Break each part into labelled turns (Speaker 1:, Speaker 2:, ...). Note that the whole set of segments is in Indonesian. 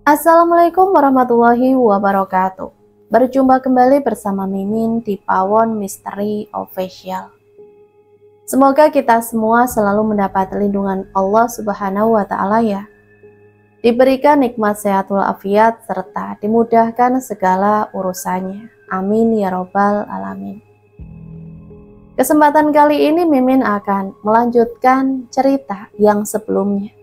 Speaker 1: Assalamualaikum warahmatullahi wabarakatuh. Berjumpa kembali bersama Mimin di Pawon Misteri Official. Semoga kita semua selalu mendapat lindungan Allah Subhanahu wa Ta'ala ya. Diberikan nikmat sehat walafiat serta dimudahkan segala urusannya. Amin ya robbal alamin. Kesempatan kali ini Mimin akan melanjutkan cerita yang sebelumnya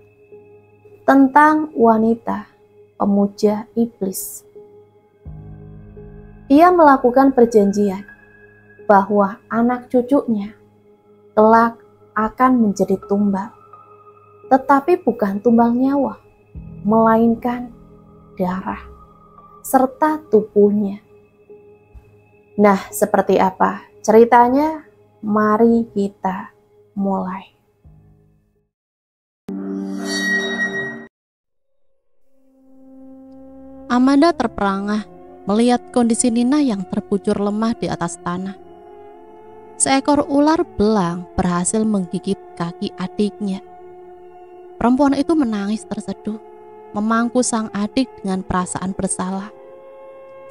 Speaker 1: tentang wanita pemuja iblis. Ia melakukan perjanjian bahwa anak cucunya kelak akan menjadi tumbal, tetapi bukan tumbal nyawa, melainkan darah serta tubuhnya. Nah, seperti apa ceritanya? Mari kita mulai.
Speaker 2: Amanda terperangah melihat kondisi Nina yang terbujur lemah di atas tanah. Seekor ular belang berhasil menggigit kaki adiknya. Perempuan itu menangis terseduh, memangku sang adik dengan perasaan bersalah.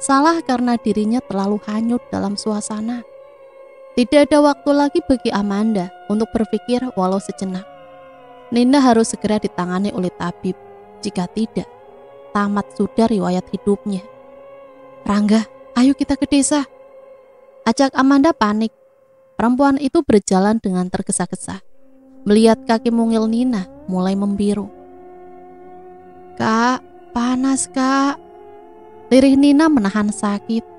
Speaker 2: Salah karena dirinya terlalu hanyut dalam suasana. Tidak ada waktu lagi bagi Amanda untuk berpikir walau sejenak. Nina harus segera ditangani oleh tabib. Jika tidak, tamat sudah riwayat hidupnya. "Rangga, ayo kita ke desa," ajak Amanda panik. Perempuan itu berjalan dengan tergesa-gesa. Melihat kaki mungil Nina mulai membiru. "Kak, panas kak." Lirih Nina menahan sakit.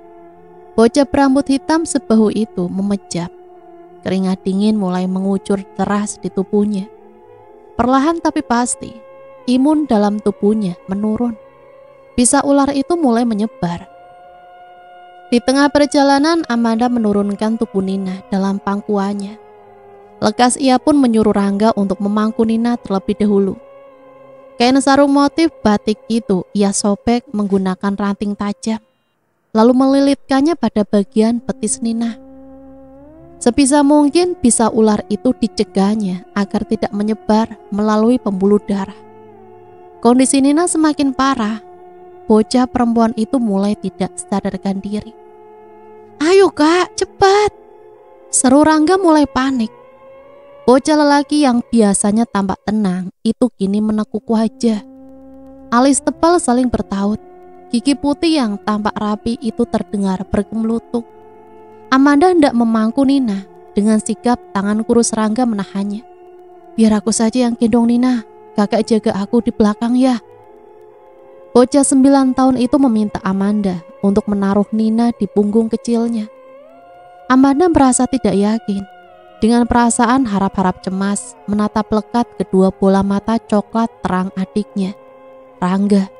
Speaker 2: Bocah berambut hitam sebahu itu memejam. Keringat dingin mulai mengucur deras di tubuhnya. Perlahan tapi pasti, imun dalam tubuhnya menurun. Bisa ular itu mulai menyebar. Di tengah perjalanan, Amanda menurunkan tubuh Nina dalam pangkuannya. Lekas ia pun menyuruh Rangga untuk memangku Nina terlebih dahulu. Kain sarung motif batik itu ia sobek menggunakan ranting tajam, lalu melilitkannya pada bagian betis Nina. Sebisa mungkin bisa ular itu dicegahnya agar tidak menyebar melalui pembuluh darah. Kondisi Nina semakin parah. Bocah perempuan itu mulai tidak sadarkan diri. "Ayo kak, cepat!" seru Rangga mulai panik. Bocah lelaki yang biasanya tampak tenang itu kini menekuk wajah. Alis tebal saling bertaut. Gigi putih yang tampak rapi itu terdengar bergemelutuk. Amanda hendak memangku Nina. Dengan sigap tangan kurus Rangga menahannya. "Biar aku saja yang gendong Nina. Kakak jaga aku di belakang ya." Bocah 9 tahun itu meminta Amanda untuk menaruh Nina di punggung kecilnya. Amanda merasa tidak yakin. Dengan perasaan harap-harap cemas, menatap lekat kedua bola mata coklat terang adiknya, Rangga.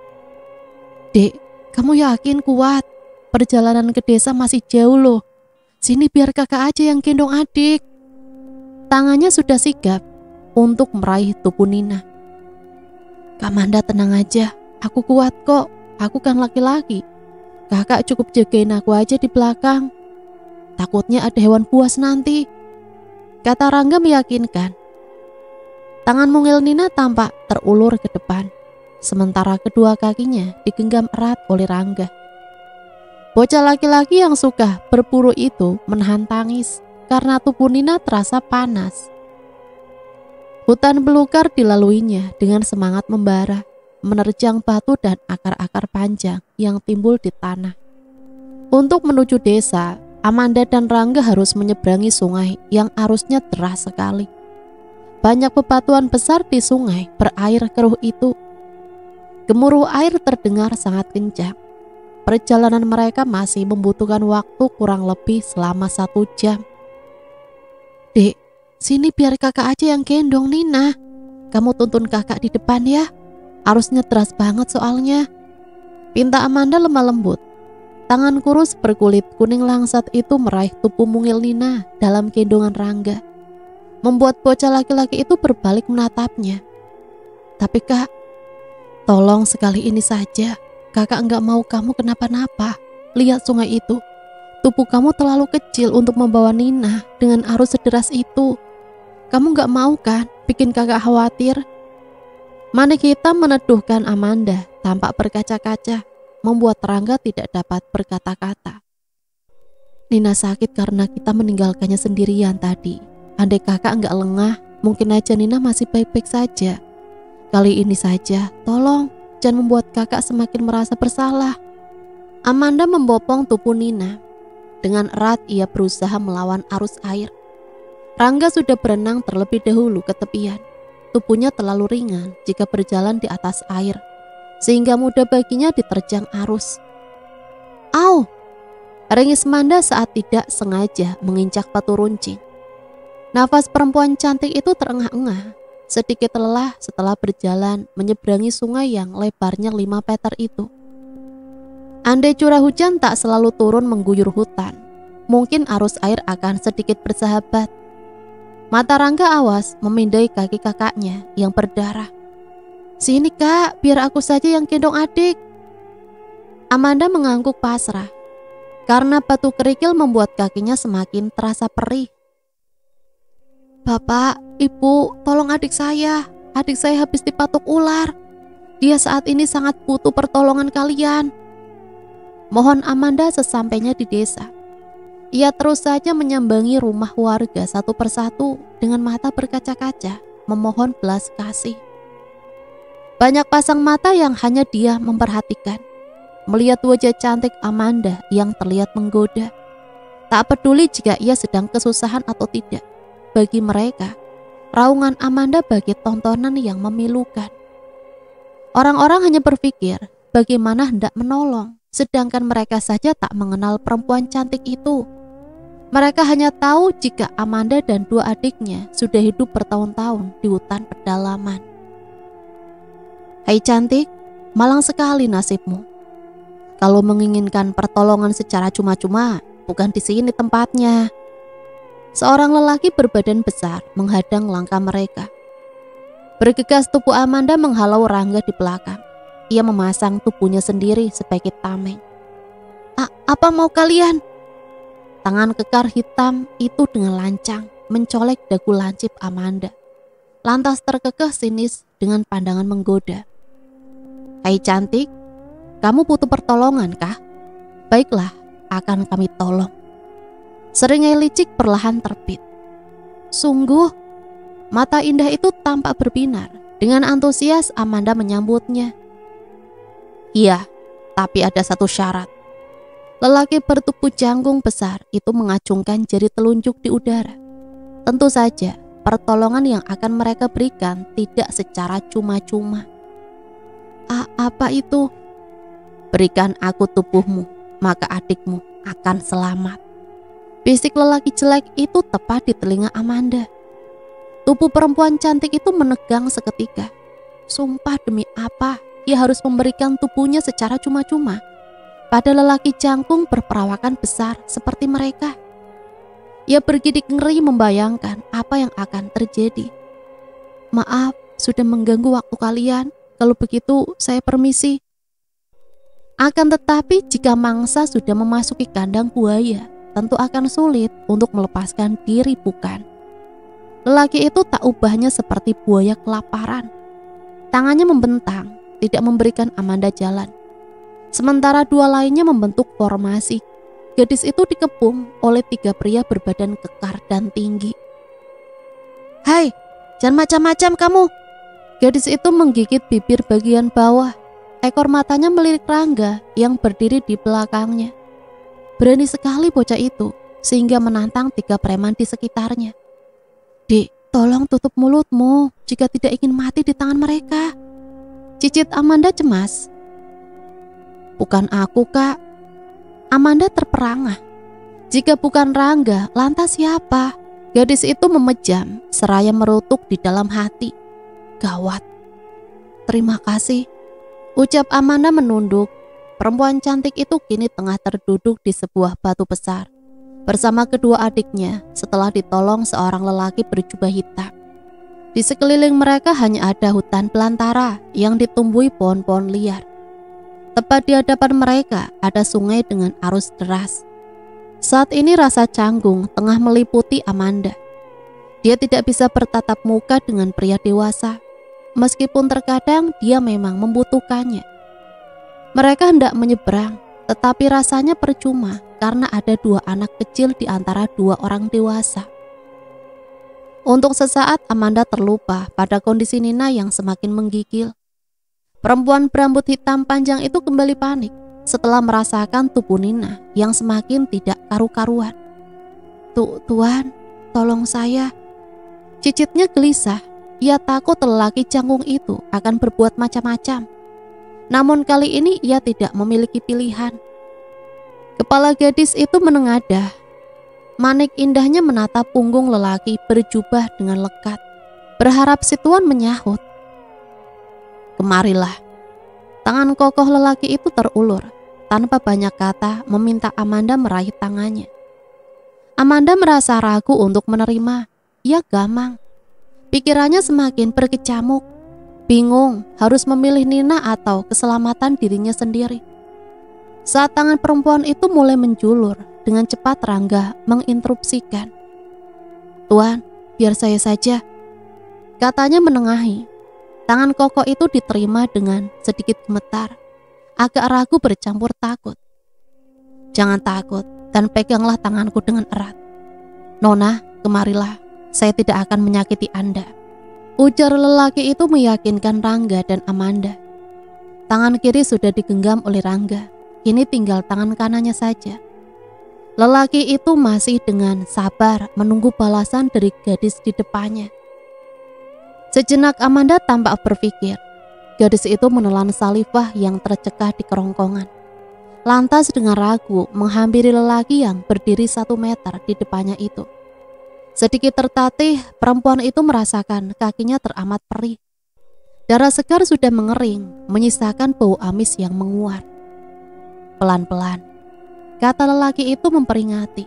Speaker 2: "Dek, kamu yakin kuat? Perjalanan ke desa masih jauh loh. Sini biar kakak aja yang gendong adik." Tangannya sudah sigap untuk meraih tubuh Nina. "Kak Amanda tenang aja. Aku kuat kok, aku kan laki-laki. Kakak cukup jagain aku aja di belakang. Takutnya ada hewan buas nanti," kata Rangga meyakinkan. Tangan mungil Nina tampak terulur ke depan, sementara kedua kakinya digenggam erat oleh Rangga. Bocah laki-laki yang suka berburu itu menahan tangis karena tubuh Nina terasa panas. Hutan belukar dilaluinya dengan semangat membara, menerjang batu dan akar-akar panjang yang timbul di tanah. Untuk menuju desa, Amanda dan Rangga harus menyeberangi sungai yang arusnya deras sekali. Banyak bebatuan besar di sungai berair keruh itu. Gemuruh air terdengar sangat kencang. Perjalanan mereka masih membutuhkan waktu kurang lebih selama 1 jam. "Dek, sini biar kakak aja yang gendong Nina. Kamu tuntun kakak di depan ya. Arusnya deras banget soalnya," pinta Amanda lemah lembut. Tangan kurus berkulit kuning langsat itu meraih tubuh mungil Nina dalam gendongan Rangga, membuat bocah laki-laki itu berbalik menatapnya. "Tapi kak, tolong sekali ini saja. Kakak enggak mau kamu kenapa-napa. Lihat sungai itu. Tubuh kamu terlalu kecil untuk membawa Nina dengan arus sederas itu. Kamu enggak mau kan bikin kakak khawatir?" Manik hitam meneduhkan Amanda tampak berkaca-kaca, membuat Rangga tidak dapat berkata-kata. Nina sakit karena kita meninggalkannya sendirian tadi. Andai kakak enggak lengah, mungkin aja Nina masih baik-baik saja. Kali ini saja, tolong jangan membuat kakak semakin merasa bersalah. Amanda membopong tubuh Nina. Dengan erat ia berusaha melawan arus air. Rangga sudah berenang terlebih dahulu ke tepian. Tubuhnya terlalu ringan jika berjalan di atas air, sehingga mudah baginya diterjang arus. Au! Ringis Manda saat tidak sengaja menginjak batu runcing. Nafas perempuan cantik itu terengah-engah, sedikit lelah setelah berjalan menyeberangi sungai yang lebarnya 5 meter itu. Andai curah hujan tak selalu turun mengguyur hutan, mungkin arus air akan sedikit bersahabat. Mata Rangga awas memindai kaki kakaknya yang berdarah. Sini kak, biar aku saja yang gendong adik. Amanda mengangguk pasrah, karena batu kerikil membuat kakinya semakin terasa perih. Bapak, ibu, tolong adik saya. Adik saya habis dipatuk ular. Dia saat ini sangat butuh pertolongan kalian. Mohon Amanda sesampainya di desa. Ia terus saja menyambangi rumah warga satu persatu dengan mata berkaca-kaca, memohon belas kasih. Banyak pasang mata yang hanya dia memperhatikan, melihat wajah cantik Amanda yang terlihat menggoda. Tak peduli jika ia sedang kesusahan atau tidak, bagi mereka, raungan Amanda bagi tontonan yang memilukan. Orang-orang hanya berpikir bagaimana hendak menolong, sedangkan mereka saja tak mengenal perempuan cantik itu. Mereka hanya tahu jika Amanda dan 2 adiknya sudah hidup bertahun-tahun di hutan pedalaman. Hai cantik, malang sekali nasibmu. Kalau menginginkan pertolongan secara cuma-cuma, bukan di sini tempatnya. Seorang lelaki berbadan besar menghadang langkah mereka. Bergegas tubuh Amanda menghalau Rangga di belakang. Ia memasang tubuhnya sendiri sebagai tameng. Apa mau kalian? Tangan kekar hitam itu dengan lancang mencolek dagu lancip Amanda. Lantas terkekeh sinis dengan pandangan menggoda. Hai cantik, kamu butuh pertolongan kah? Baiklah, akan kami tolong. Seringai licik perlahan terbit. Sungguh, mata indah itu tampak berbinar. Dengan antusias Amanda menyambutnya. Iya, tapi ada satu syarat. Lelaki bertubuh jangkung besar itu mengacungkan jari telunjuk di udara. Tentu saja, pertolongan yang akan mereka berikan tidak secara cuma-cuma. Apa itu? Berikan aku tubuhmu, maka adikmu akan selamat. Bisik lelaki jelek itu tepat di telinga Amanda. Tubuh perempuan cantik itu menegang seketika. Sumpah demi apa ia harus memberikan tubuhnya secara cuma-cuma pada lelaki jangkung berperawakan besar seperti mereka. Ia bergidik ngeri membayangkan apa yang akan terjadi. Maaf, sudah mengganggu waktu kalian. Kalau begitu, saya permisi. Akan tetapi, jika mangsa sudah memasuki kandang buaya, tentu akan sulit untuk melepaskan diri, bukan? Lelaki itu tak ubahnya seperti buaya kelaparan. Tangannya membentang, tidak memberikan Amanda jalan. Sementara 2 lainnya membentuk formasi. Gadis itu dikepung oleh 3 pria berbadan kekar dan tinggi. Hai, jangan macam-macam kamu. Gadis itu menggigit bibir bagian bawah. Ekor matanya melirik Rangga yang berdiri di belakangnya. Berani sekali bocah itu, sehingga menantang 3 preman di sekitarnya. Dek, tolong tutup mulutmu jika tidak ingin mati di tangan mereka. Cicit Amanda cemas. Bukan aku, Kak. Amanda terperangah. Jika bukan Rangga, lantas siapa? Gadis itu memejam, seraya merutuk di dalam hati. Gawat. Terima kasih. Ucap Amanda menunduk. Perempuan cantik itu kini tengah terduduk di sebuah batu besar bersama kedua adiknya setelah ditolong seorang lelaki berjubah hitam. Di sekeliling mereka hanya ada hutan belantara yang ditumbuhi pohon-pohon liar. Tepat di hadapan mereka ada sungai dengan arus deras. Saat ini rasa canggung tengah meliputi Amanda. Dia tidak bisa bertatap muka dengan pria dewasa. meskipun terkadang dia memang membutuhkannya. Mereka hendak menyeberang, tetapi rasanya percuma karena ada 2 anak kecil di antara 2 orang dewasa. Untuk sesaat Amanda terlupa pada kondisi Nina yang semakin menggigil. Perempuan berambut hitam panjang itu kembali panik setelah merasakan tubuh Nina yang semakin tidak karu-karuan. Tuan, tolong saya. Cicitnya gelisah. Ia takut lelaki canggung itu akan berbuat macam-macam. Namun kali ini ia tidak memiliki pilihan. Kepala gadis itu menengadah. Manik indahnya menatap punggung lelaki berjubah dengan lekat, berharap si tuan menyahut. Kemarilah. Tangan kokoh lelaki itu terulur, tanpa banyak kata meminta Amanda meraih tangannya. Amanda merasa ragu untuk menerima. Ia gamang. Pikirannya semakin berkecamuk, bingung harus memilih Nina atau keselamatan dirinya sendiri. Saat tangan perempuan itu mulai menjulur, dengan cepat Rangga menginterupsikan. Tuan, biar saya saja, katanya menengahi. Tangan kokoh itu diterima dengan sedikit gemetar, agak ragu bercampur takut. Jangan takut dan peganglah tanganku dengan erat. Nona, kemarilah. Saya tidak akan menyakiti Anda. Ujar lelaki itu meyakinkan Rangga dan Amanda. Tangan kiri sudah digenggam oleh Rangga. Kini tinggal tangan kanannya saja. Lelaki itu masih dengan sabar menunggu balasan dari gadis di depannya. Sejenak Amanda tampak berpikir. Gadis itu menelan Salifah yang tercekah di kerongkongan. Lantas dengan ragu menghampiri lelaki yang berdiri 1 meter di depannya itu. Sedikit tertatih, perempuan itu merasakan kakinya teramat perih. Darah segar sudah mengering, menyisakan bau amis yang menguat. Pelan-pelan, kata lelaki itu memperingati.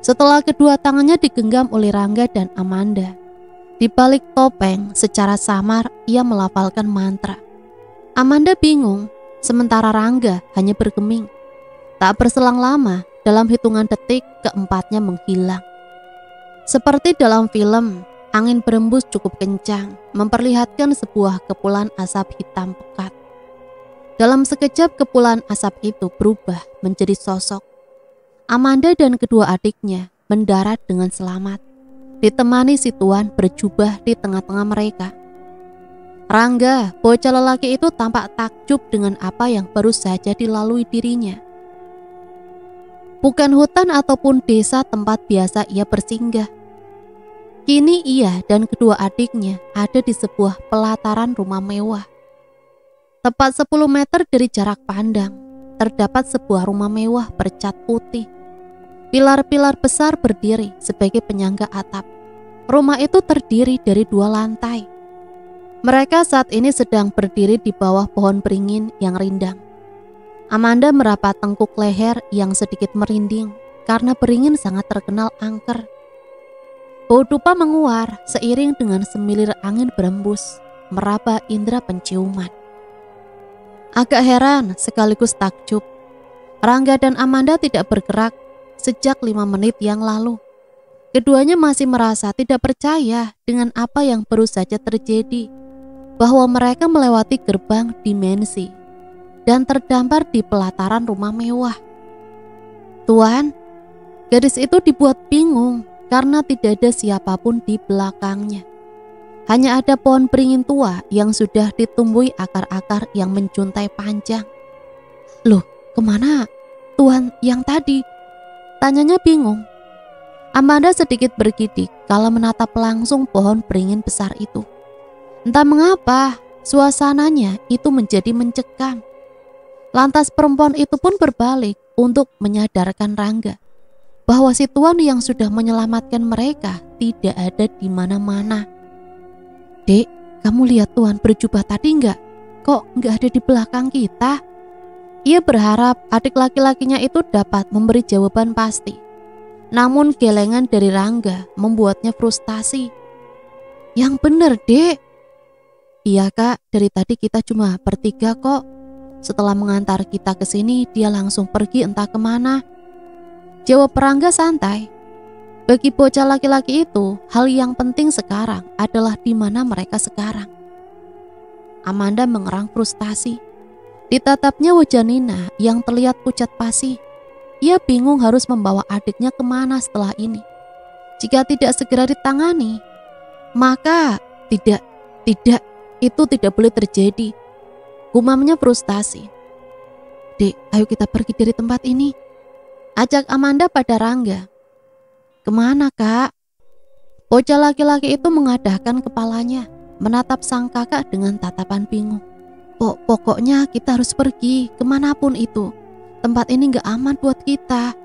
Speaker 2: Setelah kedua tangannya digenggam oleh Rangga dan Amanda, di balik topeng secara samar ia melafalkan mantra. Amanda bingung, sementara Rangga hanya bergeming. Tak berselang lama, dalam hitungan detik keempatnya menghilang. Seperti dalam film, angin berembus cukup kencang, memperlihatkan sebuah kepulan asap hitam pekat. Dalam sekejap kepulan asap itu berubah menjadi sosok. Amanda dan kedua adiknya mendarat dengan selamat, ditemani si tuan berjubah di tengah-tengah mereka. Rangga, bocah lelaki itu tampak takjub dengan apa yang baru saja dilalui dirinya. Bukan hutan ataupun desa tempat biasa ia bersinggah. Kini ia dan kedua adiknya ada di sebuah pelataran rumah mewah. Tepat 10 meter dari jarak pandang, terdapat sebuah rumah mewah bercat putih. Pilar-pilar besar berdiri sebagai penyangga atap. Rumah itu terdiri dari 2 lantai. Mereka saat ini sedang berdiri di bawah pohon beringin yang rindang. Amanda merapat tengkuk leher yang sedikit merinding karena beringin sangat terkenal angker. Bau dupa menguar seiring dengan semilir angin berembus, meraba indera penciuman. Agak heran sekaligus takjub, Rangga dan Amanda tidak bergerak sejak 5 menit yang lalu. Keduanya masih merasa tidak percaya dengan apa yang baru saja terjadi, bahwa mereka melewati gerbang dimensi dan terdampar di pelataran rumah mewah. Tuan, gadis itu dibuat bingung karena tidak ada siapapun di belakangnya. Hanya ada pohon beringin tua yang sudah ditumbuhi akar-akar yang menjuntai panjang. Loh, kemana Tuan yang tadi? Tanyanya bingung. Amanda sedikit bergidik kala menatap langsung pohon beringin besar itu. Entah mengapa, suasananya itu menjadi mencekam. Lantas perempuan itu pun berbalik untuk menyadarkan Rangga bahwa si tuan yang sudah menyelamatkan mereka tidak ada di mana-mana. Dek, kamu lihat tuan berjubah tadi enggak? Kok enggak ada di belakang kita? Ia berharap adik laki-lakinya itu dapat memberi jawaban pasti. Namun gelengan dari Rangga membuatnya frustasi. Yang bener, Dek. Iya kak, dari tadi kita cuma bertiga kok. Setelah mengantar kita ke sini, dia langsung pergi entah kemana. Jawab Rangga santai. Bagi bocah laki-laki itu, hal yang penting sekarang adalah di mana mereka sekarang. Amanda mengerang frustasi. Ditatapnya wajah Nina yang terlihat pucat pasi. Ia bingung harus membawa adiknya kemana setelah ini. Jika tidak segera ditangani, maka tidak, itu tidak boleh terjadi. Gumamnya frustasi. Dek, ayo kita pergi dari tempat ini, ajak Amanda pada Rangga. Kemana, Kak? Bocah laki-laki itu mengadahkan kepalanya, menatap sang kakak dengan tatapan bingung. Pokoknya kita harus pergi, kemanapun itu. Tempat ini gak aman buat kita.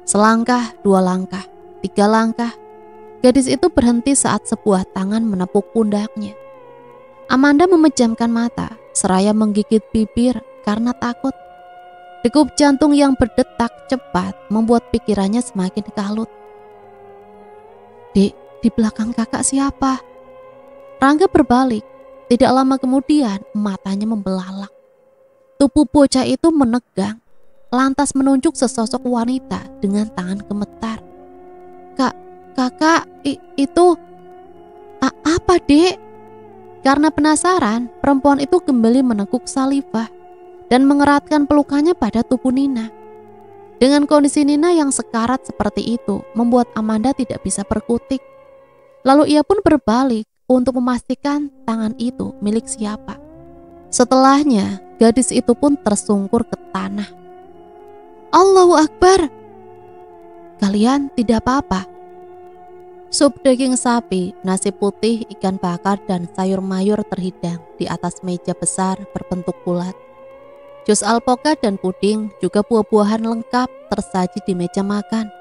Speaker 2: Selangkah, 2 langkah, 3 langkah. Gadis itu berhenti saat sebuah tangan menepuk pundaknya. Amanda memejamkan mata, seraya menggigit bibir karena takut. Degup jantung yang berdetak cepat membuat pikirannya semakin kalut. Dek, di belakang kakak siapa? Rangga berbalik. Tidak lama kemudian matanya membelalak. Tubuh bocah itu menegang, lantas menunjuk sesosok wanita dengan tangan gemetar. Kakak, itu apa, Dek? Karena penasaran, perempuan itu kembali menekuk Salifah dan mengeratkan pelukannya pada tubuh Nina. Dengan kondisi Nina yang sekarat seperti itu, membuat Amanda tidak bisa berkutik. Lalu ia pun berbalik untuk memastikan tangan itu milik siapa. Setelahnya, gadis itu pun tersungkur ke tanah. Allahu Akbar! Kalian tidak apa-apa? Sup daging sapi, nasi putih, ikan bakar, dan sayur mayur terhidang di atas meja besar berbentuk bulat. Jus alpukat dan puding, juga buah-buahan lengkap tersaji di meja makan.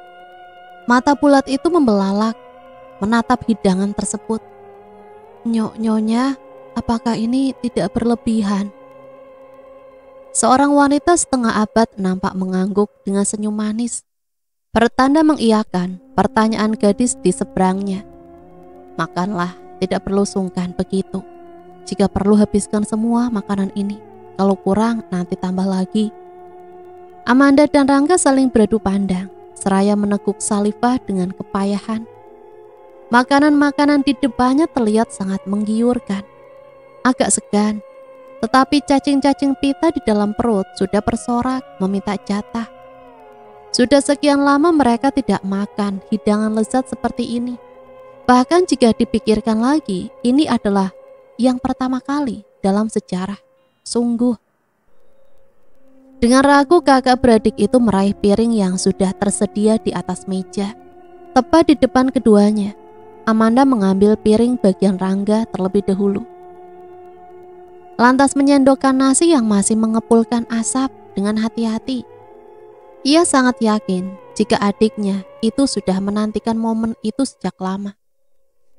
Speaker 2: Mata bulat itu membelalak, menatap hidangan tersebut. Nyonya, apakah ini tidak berlebihan? Seorang wanita setengah abad nampak mengangguk dengan senyum manis, pertanda mengiyakan pertanyaan gadis di seberangnya. Makanlah, tidak perlu sungkan begitu. Jika perlu habiskan semua makanan ini. Kalau kurang nanti tambah lagi. Amanda dan Rangga saling beradu pandang, seraya meneguk Salifah dengan kepayahan. Makanan-makanan di depannya terlihat sangat menggiurkan. Agak segan, tetapi cacing-cacing pita di dalam perut sudah bersorak meminta jatah. Sudah sekian lama mereka tidak makan hidangan lezat seperti ini. Bahkan jika dipikirkan lagi, ini adalah yang pertama kali dalam sejarah. Sungguh. Dengan ragu kakak beradik itu meraih piring yang sudah tersedia di atas meja. Tepat di depan keduanya, Amanda mengambil piring bagian Rangga terlebih dahulu. Lantas menyendokkan nasi yang masih mengepulkan asap dengan hati-hati. Ia sangat yakin jika adiknya itu sudah menantikan momen itu sejak lama.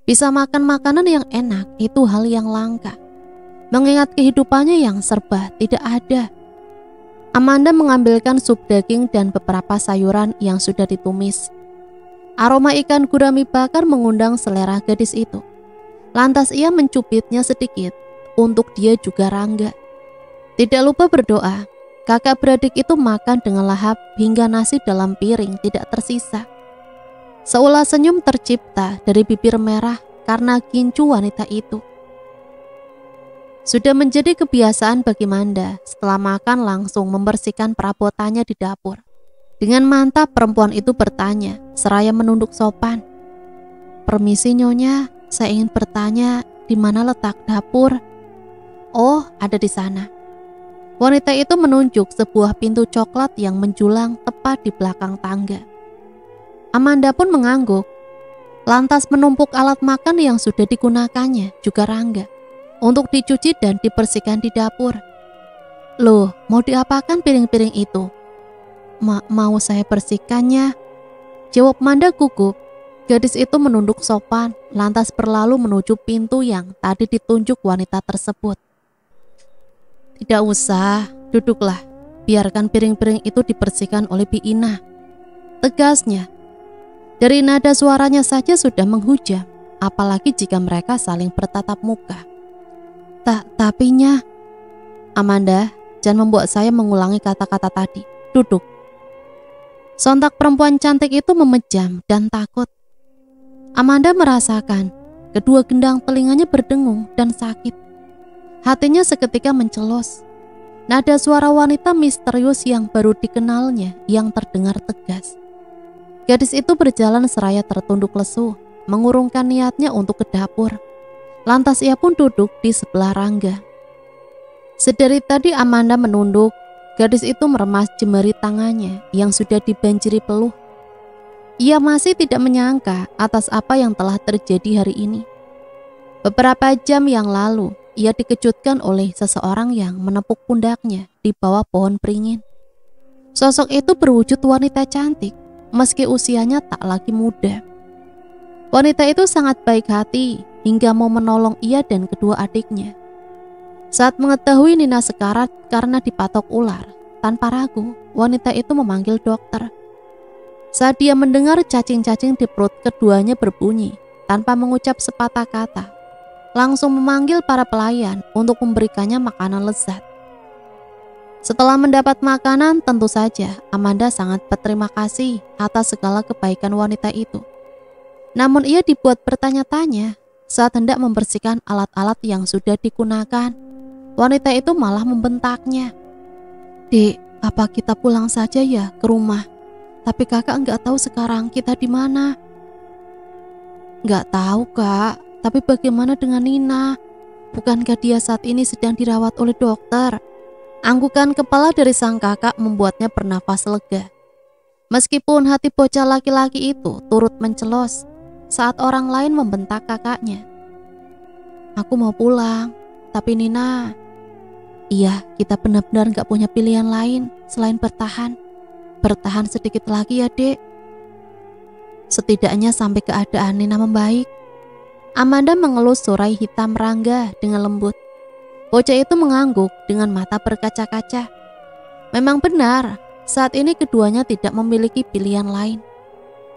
Speaker 2: Bisa makan makanan yang enak itu hal yang langka. Mengingat kehidupannya yang serba tidak ada. Amanda mengambilkan sup daging dan beberapa sayuran yang sudah ditumis. Aroma ikan gurami bakar mengundang selera gadis itu. Lantas ia mencubitnya sedikit untuk dia juga Rangga. Tidak lupa berdoa. Kakak beradik itu makan dengan lahap hingga nasi dalam piring tidak tersisa. Seolah senyum tercipta dari bibir merah karena gincu wanita itu. Sudah menjadi kebiasaan bagi Manda setelah makan langsung membersihkan perabotannya di dapur. Dengan mantap perempuan itu bertanya, seraya menunduk sopan. Permisi Nyonya, saya ingin bertanya di mana letak dapur? Oh, ada di sana. Wanita itu menunjuk sebuah pintu coklat yang menjulang tepat di belakang tangga. Amanda pun mengangguk, lantas menumpuk alat makan yang sudah digunakannya, juga Rangga, untuk dicuci dan dibersihkan di dapur. Loh, mau diapakan piring-piring itu? Mau saya bersihkannya, jawab Manda gugup. Gadis itu menunduk sopan, lantas berlalu menuju pintu yang tadi ditunjuk wanita tersebut. Tidak usah, duduklah. Biarkan piring-piring itu dibersihkan oleh Bi Ina, tegasnya. Dari nada suaranya saja sudah menghujam, apalagi jika mereka saling bertatap muka. Tapinya, Amanda, jangan membuat saya mengulangi kata-kata tadi. Duduk. Sontak perempuan cantik itu memejam dan takut. Amanda merasakan kedua gendang telinganya berdengung dan sakit. Hatinya seketika mencelos. Nada suara wanita misterius yang baru dikenalnya yang terdengar tegas. Gadis itu berjalan seraya tertunduk lesu, mengurungkan niatnya untuk ke dapur. Lantas ia pun duduk di sebelah Rangga. Sedari tadi Amanda menunduk, gadis itu meremas jemari tangannya yang sudah dibanjiri peluh. Ia masih tidak menyangka atas apa yang telah terjadi hari ini. Beberapa jam yang lalu, ia dikejutkan oleh seseorang yang menepuk pundaknya di bawah pohon beringin. Sosok itu berwujud wanita cantik, meski usianya tak lagi muda. Wanita itu sangat baik hati hingga mau menolong ia dan kedua adiknya. Saat mengetahui Nina sekarat karena dipatok ular, tanpa ragu, wanita itu memanggil dokter. Saat dia mendengar cacing-cacing di perut keduanya berbunyi, tanpa mengucap sepatah kata, langsung memanggil para pelayan untuk memberikannya makanan lezat. Setelah mendapat makanan, tentu saja Amanda sangat berterima kasih atas segala kebaikan wanita itu. Namun ia dibuat bertanya-tanya saat hendak membersihkan alat-alat yang sudah digunakan. Wanita itu malah membentaknya. "Dek, apa kita pulang saja ya ke rumah? Tapi kakak nggak tahu sekarang kita di mana." "Nggak tahu kak, tapi bagaimana dengan Nina? Bukankah dia saat ini sedang dirawat oleh dokter?" Anggukan kepala dari sang kakak membuatnya bernafas lega. Meskipun hati bocah laki-laki itu turut mencelos saat orang lain membentak kakaknya. "Aku mau pulang, tapi Nina..." "Iya, kita benar-benar gak punya pilihan lain selain bertahan. Bertahan sedikit lagi ya dek. Setidaknya sampai keadaan Nina membaik." Amanda mengelus surai hitam Rangga dengan lembut. Bocah itu mengangguk dengan mata berkaca-kaca. Memang benar, saat ini keduanya tidak memiliki pilihan lain.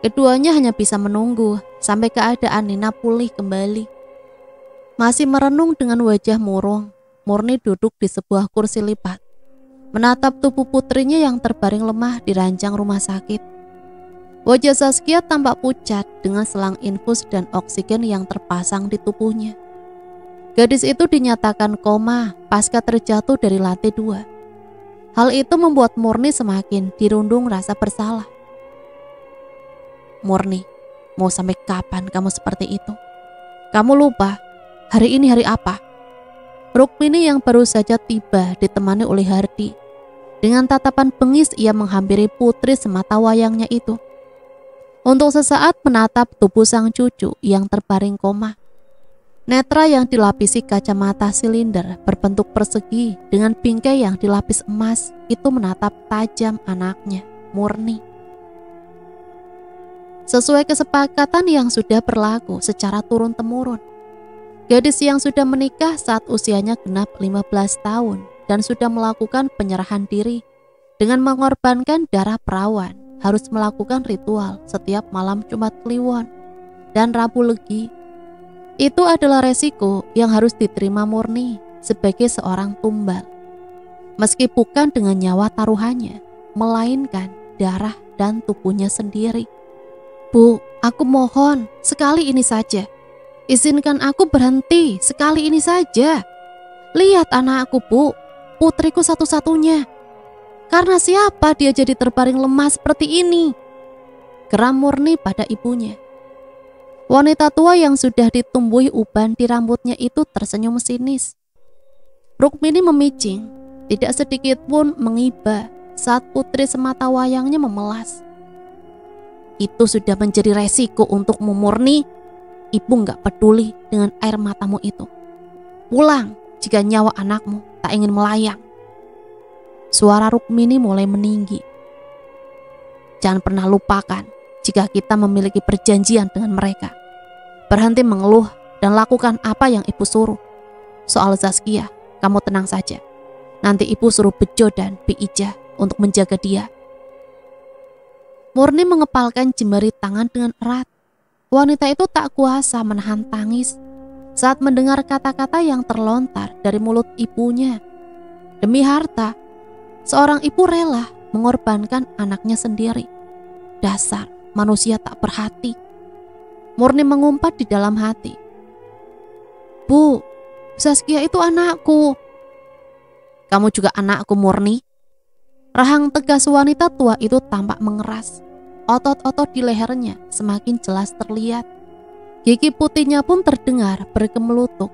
Speaker 2: Keduanya hanya bisa menunggu sampai keadaan Nina pulih kembali. Masih merenung dengan wajah murung, Murni duduk di sebuah kursi lipat, menatap tubuh putrinya yang terbaring lemah di ranjang rumah sakit. Wajah Saskia tampak pucat dengan selang infus dan oksigen yang terpasang di tubuhnya. Gadis itu dinyatakan koma pasca terjatuh dari lantai 2. Hal itu membuat Murni semakin dirundung rasa bersalah. "Murni, mau sampai kapan kamu seperti itu? Kamu lupa, hari ini hari apa?" Rukmini yang baru saja tiba ditemani oleh Hardi. Dengan tatapan bengis ia menghampiri putri semata wayangnya itu. Untuk sesaat menatap tubuh sang cucu yang terbaring koma. Netra yang dilapisi kacamata silinder berbentuk persegi dengan bingkai yang dilapis emas itu menatap tajam anaknya, Murni. Sesuai kesepakatan yang sudah berlaku secara turun-temurun, gadis yang sudah menikah saat usianya genap 15 tahun dan sudah melakukan penyerahan diri dengan mengorbankan darah perawan harus melakukan ritual setiap malam Jumat Kliwon dan Rabu Legi. Itu adalah resiko yang harus diterima Murni sebagai seorang tumbal. Meski bukan dengan nyawa taruhannya, melainkan darah dan tubuhnya sendiri. "Bu, aku mohon, sekali ini saja. Izinkan aku berhenti, sekali ini saja. Lihat anakku, Bu, putriku satu-satunya. Karena siapa dia jadi terbaring lemah seperti ini?" Geram Murni pada ibunya. Wanita tua yang sudah ditumbuhi uban di rambutnya itu tersenyum sinis. Rukmini memicing, tidak sedikit pun mengiba saat putri semata wayangnya memelas. "Itu sudah menjadi resiko untukmu, Murni. Ibu gak peduli dengan air matamu itu. Pulang jika nyawa anakmu tak ingin melayang." Suara Rukmini mulai meninggi. "Jangan pernah lupakan jika kita memiliki perjanjian dengan mereka. Berhenti mengeluh dan lakukan apa yang ibu suruh. Soal Zaskia, kamu tenang saja. Nanti ibu suruh Bejo dan Bi Ijah untuk menjaga dia." Murni mengepalkan jemari tangan dengan erat. Wanita itu tak kuasa menahan tangis saat mendengar kata-kata yang terlontar dari mulut ibunya. Demi harta, seorang ibu rela mengorbankan anaknya sendiri. Dasar manusia tak berhati. Murni mengumpat di dalam hati. "Bu, Saskia itu anakku. Kamu juga anakku, Murni. Rahang tegas wanita tua itu tampak mengeras. Otot-otot di lehernya semakin jelas terlihat. Gigi putihnya pun terdengar berkemelutuk.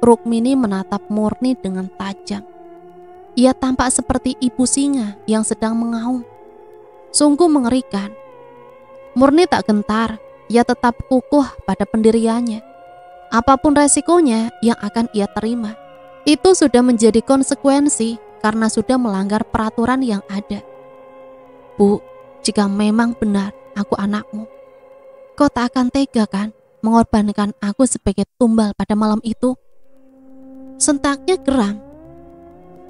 Speaker 2: Rukmini menatap Murni dengan tajam. Ia tampak seperti ibu singa yang sedang mengaum. Sungguh mengerikan. Murni tak gentar, ia tetap kukuh pada pendiriannya. Apapun resikonya yang akan ia terima, itu sudah menjadi konsekuensi karena sudah melanggar peraturan yang ada. Bu, jika memang benar aku anakmu, kau tak akan tega kan mengorbankan aku sebagai tumbal pada malam itu? Sentaknya geram.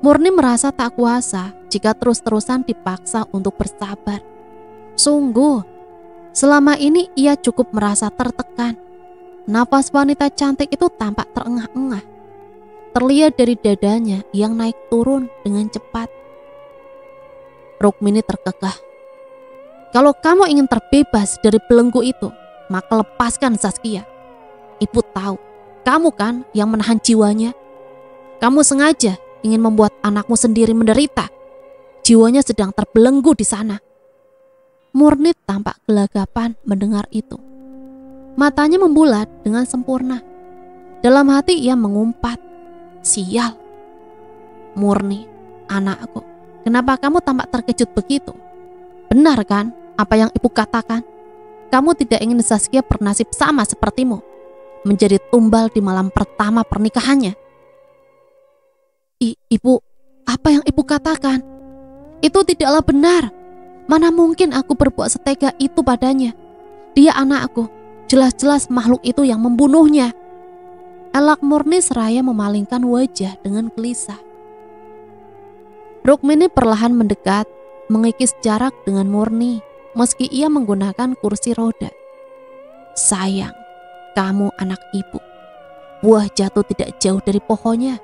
Speaker 2: Murni merasa tak kuasa jika terus-terusan dipaksa untuk bersabar. Sungguh, selama ini ia cukup merasa tertekan. Nafas wanita cantik itu tampak terengah-engah. Terlihat dari dadanya yang naik turun dengan cepat. Rukmini terkekeh. Kalau kamu ingin terbebas dari belenggu itu, maka lepaskan Saskia. Ibu tahu, kamu kan yang menahan jiwanya. Kamu sengaja ingin membuat anakmu sendiri menderita. Jiwanya sedang terbelenggu di sana. Murni tampak gelagapan mendengar itu. Matanya membulat dengan sempurna. Dalam hati ia mengumpat, sial. Murni, anakku, kenapa kamu tampak terkejut begitu? Benar kan apa yang ibu katakan? Kamu tidak ingin Saskia bernasib sama sepertimu, menjadi tumbal di malam pertama pernikahannya. Ibu, apa yang ibu katakan? Itu tidaklah benar. Mana mungkin aku berbuat setega itu padanya. Dia anakku, jelas-jelas makhluk itu yang membunuhnya. Elak Murni seraya memalingkan wajah dengan gelisah. Rukmini perlahan mendekat, mengikis jarak dengan Murni, meski ia menggunakan kursi roda. Sayang, kamu anak ibu. Buah jatuh tidak jauh dari pohonnya.